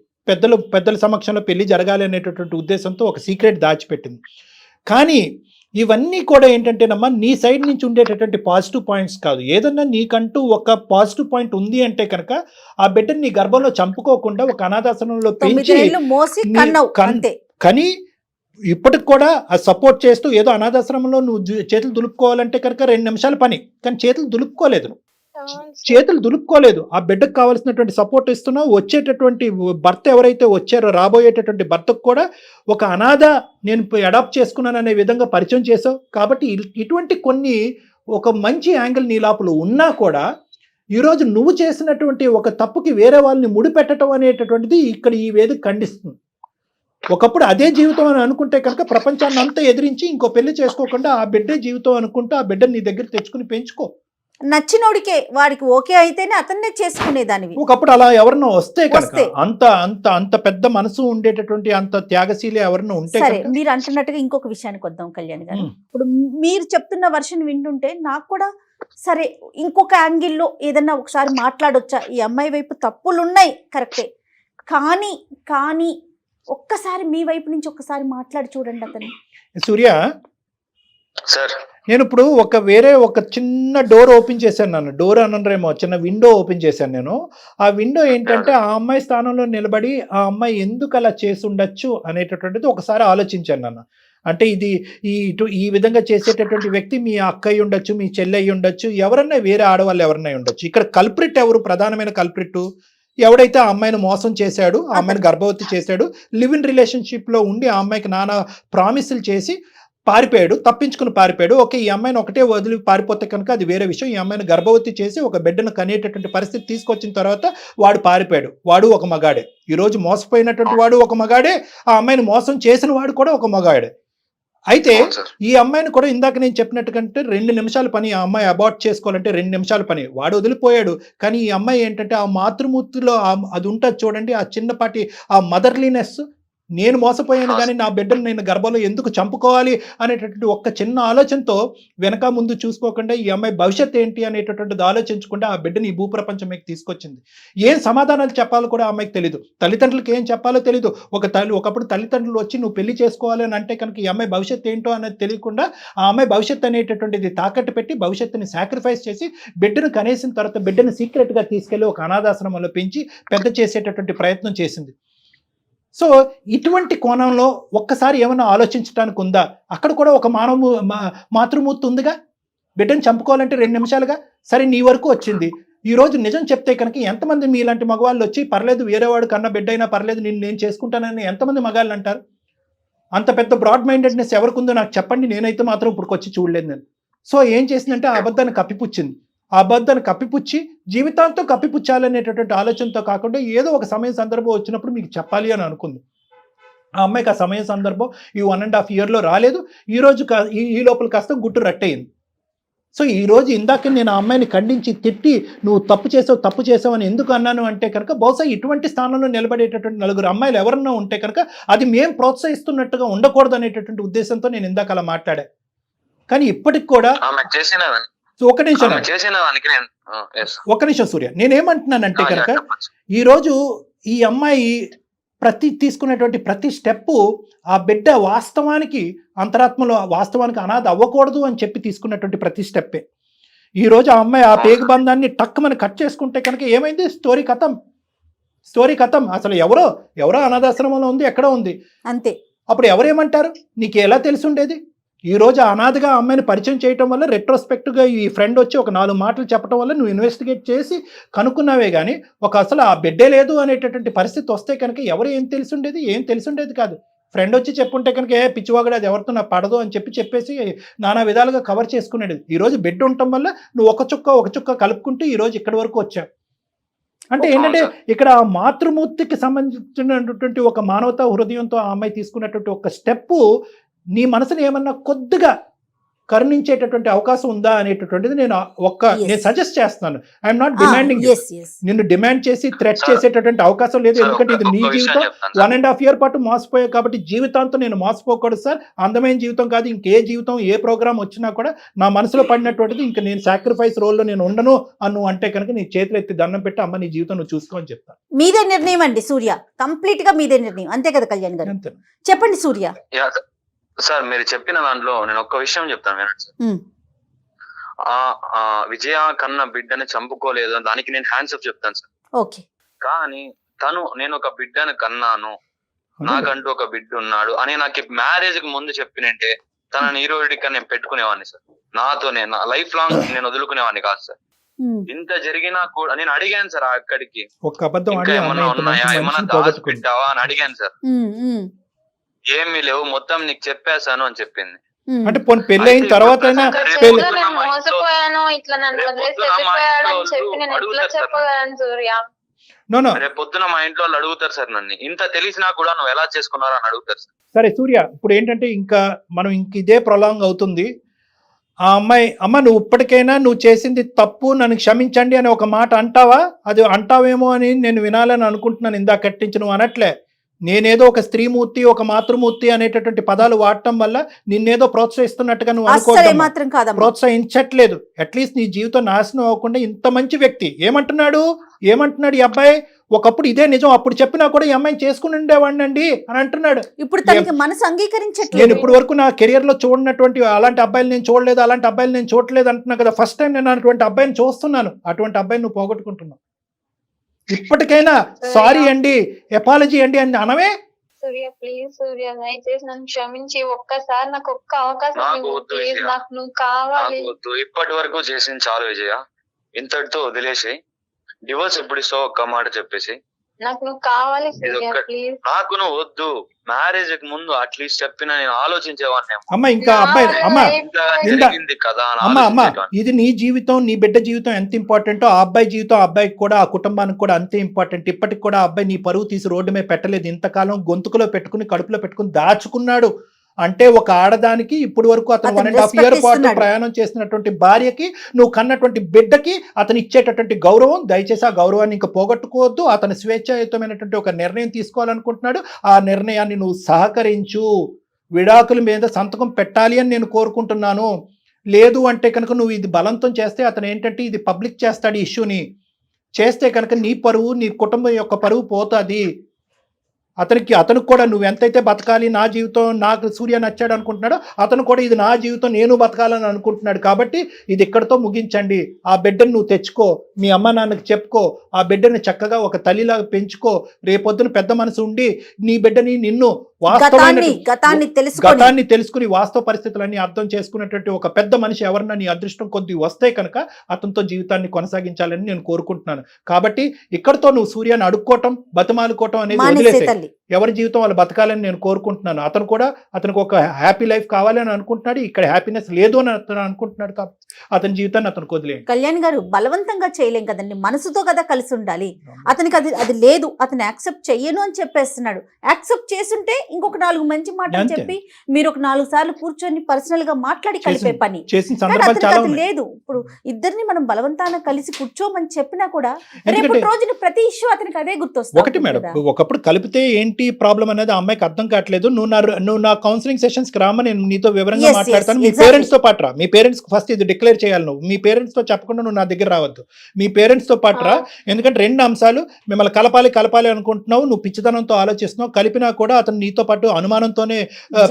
పెద్దల సమక్షంలో పెళ్లి జరగాలి అనేటటువంటి ఉద్దేశంతో ఒక సీక్రెట్ దాచిపెట్టింది. కానీ ఇవన్నీ కూడా ఏంటంటేనమ్మా నీ సైడ్ నుంచి ఉండేటటువంటి పాజిటివ్ పాయింట్స్ కాదు. ఏదన్నా నీకంటూ ఒక పాజిటివ్ పాయింట్ ఉంది అంటే కనుక ఆ బిడ్డని నీ గర్భంలో చంపుకోకుండా ఒక అనాథాశ్రమంలో పెంచి కానీ ఇప్పటికి కూడా ఆ సపోర్ట్ చేస్తూ ఏదో అనాథాశ్రమంలో నువ్వు చేతులు దులుపుకోవాలంటే కనుక 2 నిమిషాల పని. కానీ చేతులు దులుపుకోలేదు. ఆ బిడ్డకు కావాల్సినటువంటి సపోర్ట్ ఇస్తున్నావు. వచ్చేటటువంటి భర్త ఎవరైతే వచ్చారో రాబోయేటటువంటి భర్తకు కూడా ఒక అనాథ నేను అడాప్ట్ చేసుకున్నాను అనే విధంగా పరిచయం చేసావు. కాబట్టి ఇటువంటి కొన్ని ఒక మంచి యాంగిల్ నీ లోపల ఉన్నా కూడా ఈరోజు నువ్వు చేసినటువంటి ఒక తప్పుకి వేరే వాళ్ళని ముడిపెట్టడం అనేటటువంటిది ఇక్కడ ఈ వేదిక ఖండిస్తుంది. ఒకప్పుడు అదే జీవితం అని అనుకుంటే కనుక ప్రపంచాన్ని అంతా ఎదిరించి ఇంకో పెళ్లి చేసుకోకుండా ఆ బిడ్డే జీవితం అనుకుంటూ ఆ బిడ్డని నీ దగ్గర తెచ్చుకుని పెంచుకో. నచ్చినోడికే వాడికి ఓకే అయితేనే అతన్నే చేసుకునేదానివి. ఒకప్పుడు అలా ఎవరన్నా వస్తే కనుక అంత అంత అంత పెద్ద మనసు ఉండేటటువంటి అంత త్యాగశీలి ఎవరన్నా ఉంటే సరే, కనుక. మీరు అంటున్నట్టుగా ఇంకొక విషయానికి వద్దాం కళ్యాణ్ గారు. ఇప్పుడు మీరు చెప్తున్న వర్షన్ వింటుంటే నాకు కూడా సరే ఇంకొక యాంగిల్లో ఏదన్నా ఒకసారి మాట్లాడొచ్చా, ఈ అమ్మాయి వైపు తప్పులు ఉన్నాయి కరెక్టే, కానీ కానీ ఒక్కసారి మీ వైపు నుంచి ఒక్కసారి మాట్లాడి చూడండి అతను. సూర్య సార్, నేను ఇప్పుడు ఒక చిన్న డోర్ ఓపెన్ చేశాను. నన్ను డోర్ అనరేమో, చిన్న విండో ఓపెన్ చేశాను నేను. ఆ విండో ఏంటంటే ఆ అమ్మాయి స్థానంలో నిలబడి ఆ అమ్మాయి ఎందుకు అలా చేసి ఉండొచ్చు అనేటటువంటిది ఒకసారి ఆలోచించాను నన్ను. అంటే ఇది ఈ విధంగా చేసేటటువంటి వ్యక్తి మీ అక్క అయి ఉండొచ్చు, మీ చెల్లి అయి ఉండొచ్చు, ఎవరన్నా వేరే ఆడవాళ్ళు ఎవరన్నా ఉండొచ్చు. ఇక్కడ కల్ప్రిట్ ఎవరు? ప్రధానమైన కల్ప్రిట్ ఎవడైతే ఆ అమ్మాయిని మోసం చేశాడు, ఆ అమ్మాయిని గర్భవతి చేశాడు, లివ్ ఇన్ రిలేషన్షిప్ లో ఉండి ఆ అమ్మాయికి నానా ప్రామిసులు చేసి పారిపోయాడు, తప్పించుకుని పారిపోయాడు. ఓకే, ఈ అమ్మాయిని ఒకటే వదిలి పారిపోతే కనుక అది వేరే విషయం. ఈ అమ్మాయిని గర్భవతి చేసి ఒక బిడ్డను కనేటటువంటి పరిస్థితి తీసుకొచ్చిన తర్వాత వాడు పారిపోయాడు. వాడు ఒక మగాడే. ఈరోజు మోసపోయినటువంటి వాడు ఒక మగాడే, ఆ అమ్మాయిని మోసం చేసిన వాడు కూడా ఒక మగాడే. అయితే ఈ అమ్మాయిని కూడా ఇందాక నేను చెప్పినట్టు కంటే 2 నిమిషాల పని. ఆ అమ్మాయి అబార్ట్ చేసుకోవాలంటే 2 నిమిషాల పని. వాడు వదిలిపోయాడు. కానీ ఈ అమ్మాయి ఏంటంటే ఆ మాతృమూర్తిలో అది ఉంటుంది చూడండి, ఆ చిన్నపాటి ఆ మదర్లీనెస్. నేను మోసపోయాను కానీ నా బిడ్డను నేను గర్భంలో ఎందుకు చంపుకోవాలి అనేటటువంటి ఒక్క చిన్న ఆలోచనతో వెనక ముందు చూసుకోకుండా ఈ అమ్మాయి భవిష్యత్ ఏంటి అనేటటువంటిది ఆలోచించకుండా ఆ బిడ్డని ఈ భూప్రపంచం మీకు తీసుకొచ్చింది. ఏం సమాధానాలు చెప్పాలో కూడా ఆ అమ్మాయికి తెలీదు. తల్లిదండ్రులకి ఏం చెప్పాలో తెలీదు. ఒకప్పుడు తల్లిదండ్రులు వచ్చి నువ్వు పెళ్లి చేసుకోవాలి అని అంటే కనుక ఈ అమ్మాయి భవిష్యత్ ఏంటో అనేది తెలియకుండా ఆ అమ్మాయి భవిష్యత్ అనేటటువంటిది తాకట్టు పెట్టి భవిష్యత్తుని సాక్రిఫైస్ చేసి బిడ్డను కనేసిన తర్వాత బిడ్డను సీక్రెట్గా తీసుకెళ్లి ఒక అనాథాశ్రమంలో పెంచి పెద్ద చేసేటటువంటి ప్రయత్నం చేసింది. సో ఇటువంటి కోణంలో ఒక్కసారి ఏమైనా ఆలోచించడానికి ఉందా? అక్కడ కూడా ఒక మాతృమూర్తి ఉందిగా. బిడ్డను చంపుకోవాలంటే 2 నిమిషాలుగా. సరే, నీ వరకు వచ్చింది. ఈరోజు నిజం చెప్తే కనుక ఎంతమంది మీలాంటి మగవాళ్ళు వచ్చి పర్లేదు వేరేవాడు కన్నా బిడ్డ అయినా పర్లేదు నేను చేసుకుంటానని ఎంతమంది మగాళ్ళు అంటారు? అంత పెద్ద బ్రాడ్ మైండెడ్నెస్ ఎవరికి ఉందో నాకు చెప్పండి. నేనైతే మాత్రం ఇప్పుడు వచ్చి చూడలేదు నేను. సో ఏం చేసిందంటే ఆ అబద్ధాన్ని కప్పిపుచ్చింది. ఆ అబద్ధాన్ని కప్పిపుచ్చి జీవితాంతం కప్పిపుచ్చాలనేటటువంటి ఆలోచనతో కాకుండా ఏదో ఒక సమయం సందర్భం వచ్చినప్పుడు మీకు చెప్పాలి అని అనుకుంది. ఆ అమ్మాయికి ఆ సమయం సందర్భం ఈ 1.5 yearలో రాలేదు. ఈరోజు ఈ లోపల కాస్త గుట్టు రట్టయింది. సో ఈరోజు ఇందాక నేను ఆ అమ్మాయిని ఖండించి తిట్టి నువ్వు తప్పు చేసావు అని ఎందుకు అన్నాను అంటే కనుక బహుశా ఇటువంటి స్థానంలో నిలబడేటటువంటి 4 అమ్మాయిలు ఎవరన్నా ఉంటే కనుక అది మేము ప్రోత్సహిస్తున్నట్టుగా ఉండకూడదు అనేటటువంటి ఉద్దేశంతో నేను ఇందాక అలా మాట్లాడా. కానీ ఇప్పటికి కూడా ఒక నిమిషం సూర్య, నేనేమంటున్నానంటే కనుక ఈరోజు ఈ అమ్మాయి తీసుకునేటువంటి ప్రతి స్టెప్పు ఆ బిడ్డ వాస్తవానికి అంతరాత్మలో వాస్తవానికి అనాథ అవ్వకూడదు అని చెప్పి తీసుకున్నటువంటి ప్రతి స్టెప్పే. ఈరోజు ఆ అమ్మాయి ఆ పేగు బంధాన్ని టక్కుమని కట్ చేసుకుంటే కనుక ఏమైంది? స్టోరీ కథం. అసలు ఎవరో అనాథాశ్రమంలో ఉంది, ఎక్కడో ఉంది అంతే. అప్పుడు ఎవరేమంటారు? నీకు ఎలా తెలిసి ఉండేది? ఈ రోజు అనాథగా అమ్మాయిని పరిచయం చేయటం వల్ల రెట్రోస్పెక్ట్గా ఈ ఫ్రెండ్ వచ్చి ఒక 4 మాటలు చెప్పడం వల్ల నువ్వు ఇన్వెస్టిగేట్ చేసి కనుక్కున్నావే కానీ అసలు ఆ బిడ్డే లేదు అనేటటువంటి పరిస్థితి వస్తే కనుక ఏం తెలిసి ఉండేది కాదు. ఫ్రెండ్ వచ్చి చెప్పుంటే కనుక పిచ్చివాగడు అది ఎవరితో నాకు పడదు అని చెప్పేసి నానా విధాలుగా కవర్ చేసుకునేది. ఈరోజు బిడ్డ ఉండటం వల్ల నువ్వు ఒక చుక్క కలుపుకుంటూ ఈరోజు ఇక్కడి వరకు వచ్చావు. అంటే ఏంటంటే ఇక్కడ ఆ మాతృమూర్తికి సంబంధించినటువంటి ఒక మానవతా హృదయంతో ఆ అమ్మాయి తీసుకున్నటువంటి ఒక స్టెప్పు నీ మనసుని ఏమన్నా కొద్దిగా కరుణించేటటువంటి అవకాశం ఉందా అనేటటువంటిది నేను సజెస్ట్ చేస్తున్నాను. I'm not demanding. నిన్ను డిమాండ్ చేసి థ్రెట్ చేసేటటువంటి అవకాశం లేదు. ఎందుకంటే ఇది నీ జీవితం. 1.5 year పాటు మోసపోయావు కాబట్టి జీవితాంతం నేను మోసపోకూడదు సార్. అందమైన జీవితం కాదు, ఇంకే జీవితం ఏ ప్రోగ్రామ్ వచ్చినా కూడా నా మనసులో పడినటువంటిది ఇంకా నేను సాక్రిఫైస్ రోల్లో నేను ఉండను అను అంటే కనుక నీ చేతులు ఎత్తి దండం పెట్టి అమ్మ నీ జీవితం నువ్వు చూసుకో అని చెప్తాను. మీదే నిర్ణయం అండి సూర్య, కంప్లీట్ గా మీదే నిర్ణయం. అంతే కదా కళ్యాణ్ గారు? చెప్పండి సూర్య. సార్, మీరు చెప్పిన దాంట్లో నేను ఒక్క విషయం చెప్తాను వినండి సార్. విజయ కన్నా బిడ్డని చంపుకోలేదు, దానికి నేను హ్యాండ్స్ అప్ చెప్తాను సార్. ఓకే. కానీ నేను ఒక బిడ్డని కన్నాను, నాకంటూ ఒక బిడ్డ ఉన్నాడు అని నాకు మ్యారేజ్ కి ముందు చెప్పినంటే తనని హీరోయిడ్గా నేను పెట్టుకునేవాడిని సార్. నా లైఫ్ లాంగ్ నేను వదులుకునేవాడిని కాదు సార్. ఇంత జరిగినా కూడా నేను అడిగాను సార్ అక్కడికి, ఏమన్నా ఉన్నాయా, ఏమన్నా దాచిపెట్టావా అని అడిగాను సార్. ఏమీ లేవు, మొత్తం నీకు చెప్పేశాను అని చెప్పింది. అంటే పెళ్లి అయిన తర్వాత మోసపోయాను, ఇట్లా నన్ను వదిలేసి వెళ్ళిపోయాడు అని చెప్పి నేను ఎట్లా చెప్పగలను సూర్య? నో రేపు పొద్దున మా ఇంట్లో వాళ్ళు అడుగుతారు సార్ నన్ను, ఇంత తెలిసినా కూడా నువ్వు ఎలా చేసుకున్నావు అని అడుగుతారు సార్. సరే సూర్య, ఇప్పుడు ఏంటంటే ఇంకా మనం ఇదే ప్రొలాంగ్ అవుతుంది. ఆ అమ్మాయి, అమ్మ నువ్వు ఇప్పటికైనా నువ్వు చేసింది తప్పు, నన్ను క్షమించండి అని ఒక మాట అంటావా? అది అంటావేమో అని నేను వినాలని అనుకుంటున్నాను. ఇందాక కట్టించి నువ్వు అనట్లే. నేనేదో ఒక స్త్రీమూర్తి, ఒక మాతృమూర్తి అనేటటువంటి పదాలు వాడటం వల్ల నిన్నేదో ప్రోత్సహిస్తున్నట్టుగా నువ్వు అనుకో, ప్రోత్సహించట్లేదు. అట్లీస్ట్ నీ జీవితం నాశనం అవ్వకుండా ఇంత మంచి వ్యక్తి ఏమంటున్నాడు ఈ అబ్బాయి? ఒకప్పుడు ఇదే నిజం, అప్పుడు చెప్పినా కూడా ఈ అమ్మాయిని చేసుకుని ఉండేవాడిని అండి అని అంటున్నాడు. ఇప్పుడు తనకి మనసు అంగీకరించట్లేదు. నేను ఇప్పుడు వరకు నా కెరియర్ లో చూడనటువంటి అలాంటి అబ్బాయిలు నేను చూడలేదు, అలాంటి అబ్బాయిలు నేను చూడలేదు అంటున్నా కదా. ఫస్ట్ టైం నేను అటువంటి అబ్బాయిని చూస్తున్నాను. అటువంటి అబ్బాయిని నువ్వు పోగొట్టుకుంటున్నావు. ఇప్పటికైనా సారీ అండి, ఎపాలజీ అండి అని అనవే. సూర్య ప్లీజ్, సూర్య దయచేసి నన్ను క్షమించి ఒక్కసారి నాకు ఒక్క అవకాశం ఇవ్వు. ప్లీజ్, నాకు నువ్వు కావాలి. ఇప్పటి వరకు చేసింది చాలు విజయ, ఇంతటితో వదిలేసి డివోర్స్ ఎప్పుడు ఇస్తావు ఒక్క మాట చెప్పేసి. నాకు నువ్వు కావాలి సూర్య ప్లీజ్. నాకు నువ్వు వద్దు, మ్యారేజ్ కి ముందు అట్లీస్ట్ చెప్పినా నేను ఆలోచించేవాడిని. అమ్మ ఇంకా అబ్బాయి, జరిగింది కదా అమ్మ, ఇది నీ జీవితం, నీ బిడ్డ జీవితం ఎంత ఇంపార్టెంటో ఆ అబ్బాయి జీవితం, ఆ అబ్బాయికి కూడా, ఆ కుటుంబానికి కూడా అంతే ఇంపార్టెంట్. ఇప్పటికి కూడా ఆ అబ్బాయి నీ పరువు తీసి రోడ్డు మీద పెట్టలేదు. ఇంతకాలం గొంతుకులో పెట్టుకుని, కడుపులో పెట్టుకుని దాచుకున్నాడు. అంటే ఒక ఆడదానికి ఇప్పుడు వరకు అతను 1.5 year పాటు ప్రయాణం చేసినటువంటి భార్యకి, నువ్వు కన్నటువంటి బిడ్డకి అతను ఇచ్చేటటువంటి గౌరవం, దయచేసి ఆ గౌరవాన్ని ఇంకా పోగొట్టుకోవద్దు. అతను స్వేచ్ఛాయుతమైనటువంటి ఒక నిర్ణయం తీసుకోవాలనుకుంటున్నాడు. ఆ నిర్ణయాన్ని నువ్వు సహకరించు. విడాకుల మీద సంతకం పెట్టాలి అని నేను కోరుకుంటున్నాను. లేదు అంటే కనుక నువ్వు ఇది బలవంతం చేస్తే అతను ఏంటంటే ఇది పబ్లిక్ చేస్తాడు ఈ ఇష్యూని. చేస్తే కనుక నీ పరువు, నీ కుటుంబం యొక్క పరువు పోతుంది. అతనికి కూడా నువ్వు ఎంతైతే బతకాలి, నా జీవితం నాకు సూర్య నచ్చాడు అనుకుంటున్నాడో అతను కూడా ఇది నా జీవితం, నేను బతకాలని అనుకుంటున్నాడు. కాబట్టి ఇది ఇక్కడతో ముగించండి. ఆ బిడ్డను నువ్వు తెచ్చుకో, మీ అమ్మ నాన్నకి చెప్పుకో, ఆ బిడ్డని చక్కగా ఒక తల్లిలాగా పెంచుకో. రేపొద్దున పెద్ద మనసు ఉండి నీ బిడ్డని, నిన్ను గతాన్ని తెలుసుకుని వాస్తవ పరిస్థితులన్నీ అర్థం చేసుకున్నటువంటి ఒక పెద్ద మనిషి ఎవరన్నా నీ అదృష్టం కొద్ది వస్తే కనుక అతనితో జీవితాన్ని కొనసాగించాలని నేను కోరుకుంటున్నాను. కాబట్టి ఇక్కడతో నువ్వు సూర్యాన్ని అడుక్కోవటం, బతిమాలుకోవటం అనేది వదిలేసే. ఎవరి జీవితం వాళ్ళు బతకాలని నేను కోరుకుంటున్నాను. అతను కూడా అతనికి ఒక హ్యాపీ లైఫ్ కావాలని అనుకుంటున్నాడు. ఇక్కడ హ్యాపీనెస్ లేదు అని అతను అనుకుంటున్నాడు. కాబట్టి అతని జీవితాన్ని అతను వదిలేయండి. కళ్యాణ్ గారు, బలవంతంగా చేయలేం కదండి, మనసుతో కదా కలిసి ఉండాలి. అతనికి అది లేదు, అతను యాక్సెప్ట్ చెయ్యను అని చెప్పేస్తున్నాడు. యాక్సెప్ట్ చేసుంటే ఇంకొక 4 మంచి మాటలు చెప్పి మీరు ఒక 4 సార్లు కూర్చొని పర్సనల్ గా మాట్లాడి కలిపే పని లేదు. ఇప్పుడు ఇద్దరిని మనం బలవంతాన కలిసి కూర్చోమని చెప్పినా కూడా రేపు రోజున ప్రతి ఇష్యూ అతనికి అదే గుర్తొస్తుంది. ఒకటి మేడం, ఒకప్పుడు కలిపితే ఏంటి ప్రాబ్లం అనేది ఆ అమ్మాయికి అర్థం కావట్లేదు. నువ్వు నా కౌన్సిలింగ్ సెషన్స్ కి రామని నేను నీతో వివరంగా మాట్లాడతాను. మీ పేరెంట్స్ తో పాటు రా. మీ పేరెంట్స్ ఫస్ట్ ఇది డిక్లేర్ చేయాలి. నువ్వు మీ పేరెంట్స్ తో చెప్పకుండా నువ్వు నా దగ్గర రావద్దు. మీ పేరెంట్స్ తో పాటు రా. ఎందుకంటే 2 అంశాలు, మిమ్మల్ని కలపాలి అనుకుంటున్నావు, నువ్వు పిచ్చితనంతో ఆలోచిస్తున్నావు. కలిపినా కూడా అతను నీతో పాటు అనుమానంతోనే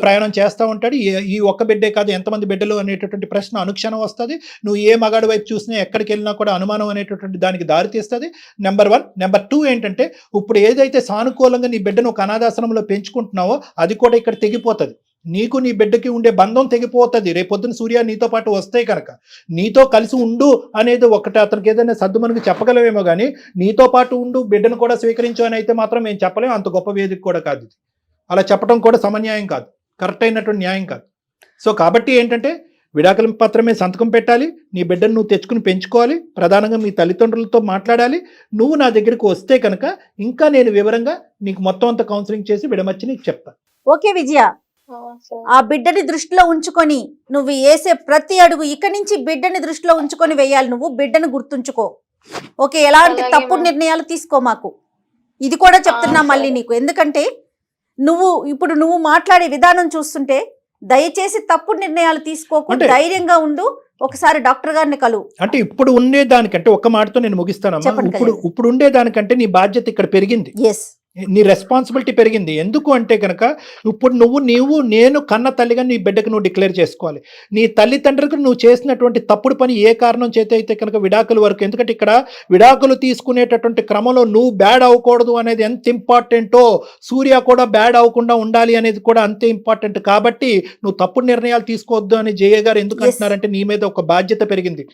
ప్రయాణం చేస్తూ ఉంటాడు. ఈ ఒక్క బిడ్డే కాదు, ఎంతమంది బిడ్డలు అనేటటువంటి ప్రశ్న అనుక్షణం వస్తుంది. నువ్వు ఏ మగాడి వైపు చూసినా, ఎక్కడికి వెళ్ళినా కూడా అనుమానం అనేటటువంటి దానికి దారితీస్తుంది. నెంబర్ 1. నెంబర్ 2 ఏంటంటే, ఇప్పుడు ఏదైతే సానుకూలంగా నీ బిడ్డను ఒక అనాథాశ్రమంలో పెంచుకుంటున్నావో అది కూడా ఇక్కడ తెగిపోతుంది. నీకు నీ బిడ్డకి ఉండే బంధం తెగిపోతుంది. రేపొద్దున సూర్య నీతో పాటు వస్తే కనుక నీతో కలిసి ఉండు అనేది ఒకటి అతనికి ఏదైనా సర్దు మనకు చెప్పగలవేమో కానీ నీతో పాటు ఉండు, బిడ్డను కూడా స్వీకరించు అని అయితే మాత్రం మేము చెప్పలేము. అంత గొప్ప వేదిక కూడా కాదు. అలా చెప్పడం కూడా సమన్యాయం కాదు, కరెక్ట్ అయినటువంటి న్యాయం కాదు. సో కాబట్టి ఏంటంటే విడాకుల పత్రమే సంతకం పెట్టాలి. నీ బిడ్డను నువ్వు తెచ్చుకుని పెంచుకోవాలి. ప్రధానంగా మీ తల్లిదండ్రులతో మాట్లాడాలి. నువ్వు నా దగ్గరికి వస్తే కనుక ఇంకా నేను వివరంగా నీకు మొత్తం అంతా కౌన్సిలింగ్ చేసి విడమర్చి నీకు చెప్తాను. ఓకే విజయ, ఆ బిడ్డని దృష్టిలో ఉంచుకొని నువ్వు వేసే ప్రతి అడుగు ఇక్కడి నుంచి బిడ్డని దృష్టిలో ఉంచుకొని వేయాలి. నువ్వు బిడ్డను గుర్తుంచుకో. ఓకే, ఎలాంటి తప్పుడు నిర్ణయాలు తీసుకో మాకు. ఇది కూడా చెప్తున్నా మళ్ళీ నీకు, ఎందుకంటే నువ్వు మాట్లాడే విధానం చూస్తుంటే దయచేసి తప్పుడు నిర్ణయాలు తీసుకోకుండా ధైర్యంగా ఉండు. ఒకసారి డాక్టర్ గారిని కలువు. అంటే ఇప్పుడు ఉండేదానికంటే ఒక్క మాటతో నేను ముగిస్తానమ్మా. ఇప్పుడు ఉండేదానికంటే నీ బాధ్యత ఇక్కడ పెరిగింది. నీ రెస్పాన్సిబిలిటీ పెరిగింది. ఎందుకు అంటే కనుక ఇప్పుడు నేను కన్న తల్లిగా నీ బిడ్డకు నువ్వు డిక్లేర్ చేసుకోవాలి. నీ తల్లిదండ్రులకు నువ్వు చేసినటువంటి తప్పుడు పని ఏ కారణం చేత అయితే కనుక విడాకుల వరకు, ఎందుకంటే ఇక్కడ విడాకులు తీసుకునేటటువంటి క్రమంలో నువ్వు బ్యాడ్ అవ్వకూడదు అనేది ఎంత ఇంపార్టెంటో, సూర్య కూడా బ్యాడ్ అవ్వకుండా ఉండాలి అనేది కూడా అంతే ఇంపార్టెంట్. కాబట్టి నువ్వు తప్పుడు నిర్ణయాలు తీసుకోవద్దు అని జయ గారు ఎందుకు అంటున్నారంటే నీ మీద ఒక బాధ్యత పెరిగింది.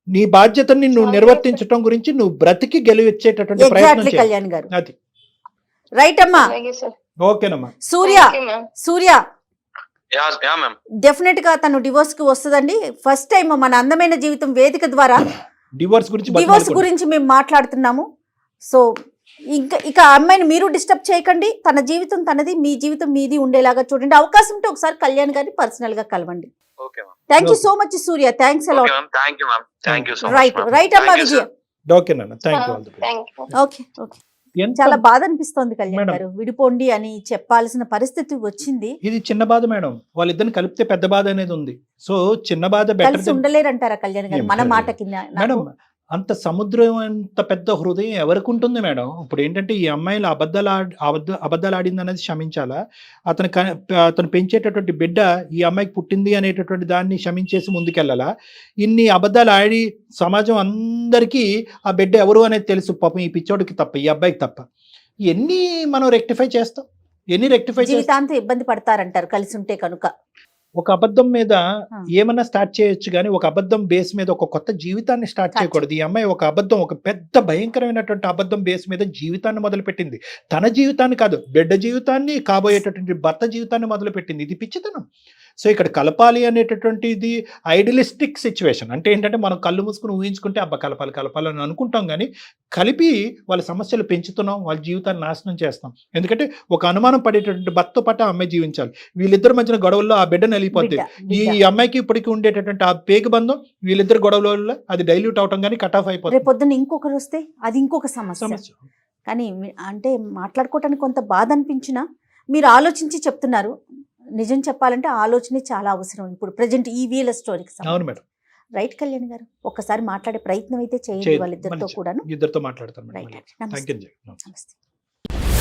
నీ బాధ్యతని నువ్వు నిర్వర్తించడం గురించి నువ్వు బ్రతికి గెలిచేటటువంటి ప్రయత్నం చేయాలి. అది రైట్ అమ్మా. ఓకేనమ్మా. సూర్య డెఫినెట్ గా తను డివోర్స్ కి వస్తుందండి. ఫస్ట్ టైం మన అందమైన జీవితం వేదిక ద్వారా డివోర్స్ గురించి మేము మాట్లాడుతున్నాము. సో ఇక ఆ అమ్మాయిని మీరు డిస్టర్బ్ చేయకండి. తన జీవితం తనది, మీ జీవితం మీది ఉండేలాగా చూడండి. అవకాశం ఉంటే ఒకసారి కళ్యాణ్ గారిని పర్సనల్ గా కలవండి. Okay ma'am. Thank you so much Surya, thanks okay a lot. Ma'am. Thank you ma'am. Thank you so much right ma'am. Right అమ్మా Thank you, విజయ. ఓకే నాన్న, thank you. Thank you. Okay okay. చాలా బాధ అనిపిస్తోంది కళ్యాణ్ మేడం. గారు, విడిపోండి అని చెప్పాల్సిన పరిస్థితి వచ్చింది. ఇది చిన్న బాధ మేడం, వాళ్ళిద్దరిని కలిపితే పెద్ద బాధ అనేది ఉంది. సో చిన్న బాధ బెటర్. కలిసి ఉండలేరంటారా కళ్యాణ్ గారు? ఏం మన లేదు. మాట కింద నాకు- మేడం అంత సముద్రం అంత పెద్ద హృదయం ఎవరికి ఉంటుంది మేడం? ఇప్పుడు ఏంటంటే ఈ అమ్మాయిలు అబద్ధాలు ఆడింది అనేది క్షమించాలా? అతను పెంచేటటువంటి బిడ్డ ఈ అమ్మాయికి పుట్టింది అనేటటువంటి దాన్ని క్షమించేసి ముందుకెళ్ళాలా? ఇన్ని అబద్ధాలు ఆడి సమాజం అందరికీ ఆ బిడ్డ ఎవరు అనేది తెలుసు, పాపం ఈ పిచ్చోడికి తప్ప, ఈ అబ్బాయికి తప్ప. ఎన్ని మనం రెక్టిఫై చేస్తాం? ఎన్ని రెక్టిఫై చేస్తాం? జీవితాంతం ఇబ్బంది పడతారంటారు కలిసి ఉంటే కనుక. ఒక అబద్ధం మీద ఏమన్నా స్టార్ట్ చేయొచ్చు కానీ ఒక అబద్ధం బేస్ మీద ఒక కొత్త జీవితాన్ని స్టార్ట్ చేయకూడదు. ఈ అమ్మాయి ఒక అబద్ధం, ఒక పెద్ద భయంకరమైనటువంటి అబద్ధం బేస్ మీద జీవితాన్ని మొదలుపెట్టింది. తన జీవితాన్ని కాదు, బిడ్డ జీవితాన్ని, కాబోయేటటువంటి భర్త జీవితాన్ని మొదలుపెట్టింది. ఇది పిచ్చితనం. సో ఇక్కడ కలపాలి అనేటటువంటిది ఐడియలిస్టిక్ సిచ్యువేషన్. అంటే ఏంటంటే మనం కళ్ళు మూసుకుని ఊహించుకుంటే అబ్బా కలపాలని అనుకుంటాం, కానీ కలిపి వాళ్ళ సమస్యలు పెంచుతున్నాం, వాళ్ళ జీవితాన్ని నాశనం చేస్తాం. ఎందుకంటే ఒక అనుమానం పడేటటువంటి భర్తతో పాటు ఆ అమ్మాయి జీవించాలి. వీళ్ళిద్దరి మధ్యన గొడవల్లో ఆ బిడ్డ నలిగిపోద్ది. ఈ అమ్మాయికి ఇప్పటికి ఉండేటటువంటి ఆ పేగు బంధం వీళ్ళిద్దరు గొడవల అది డైల్యూట్ అవటం కానీ కట్ ఆఫ్ అయిపోతుంది. రేపొద్దున ఇంకొకరు వస్తే అది ఇంకొక సమస్య. కానీ అంటే మాట్లాడుకోవటానికి కొంత బాధ అనిపించినా మీరు ఆలోచించి చెప్తున్నారు. నిజం చెప్పాలంటే ఆలోచనే చాలా అవసరం ఇప్పుడు ప్రజెంట్ ఈ వీళ్ళ స్టోరీకి. అవును మేడం. రైట్ కళ్యాణ్ గారు, ఒక్కసారి మాట్లాడే ప్రయత్నం అయితే చేయండి వాళ్ళిద్దరితో కూడాను. ఇద్దరితో మాట్లాడతాను. రైట్. Thank you. నమస్తే.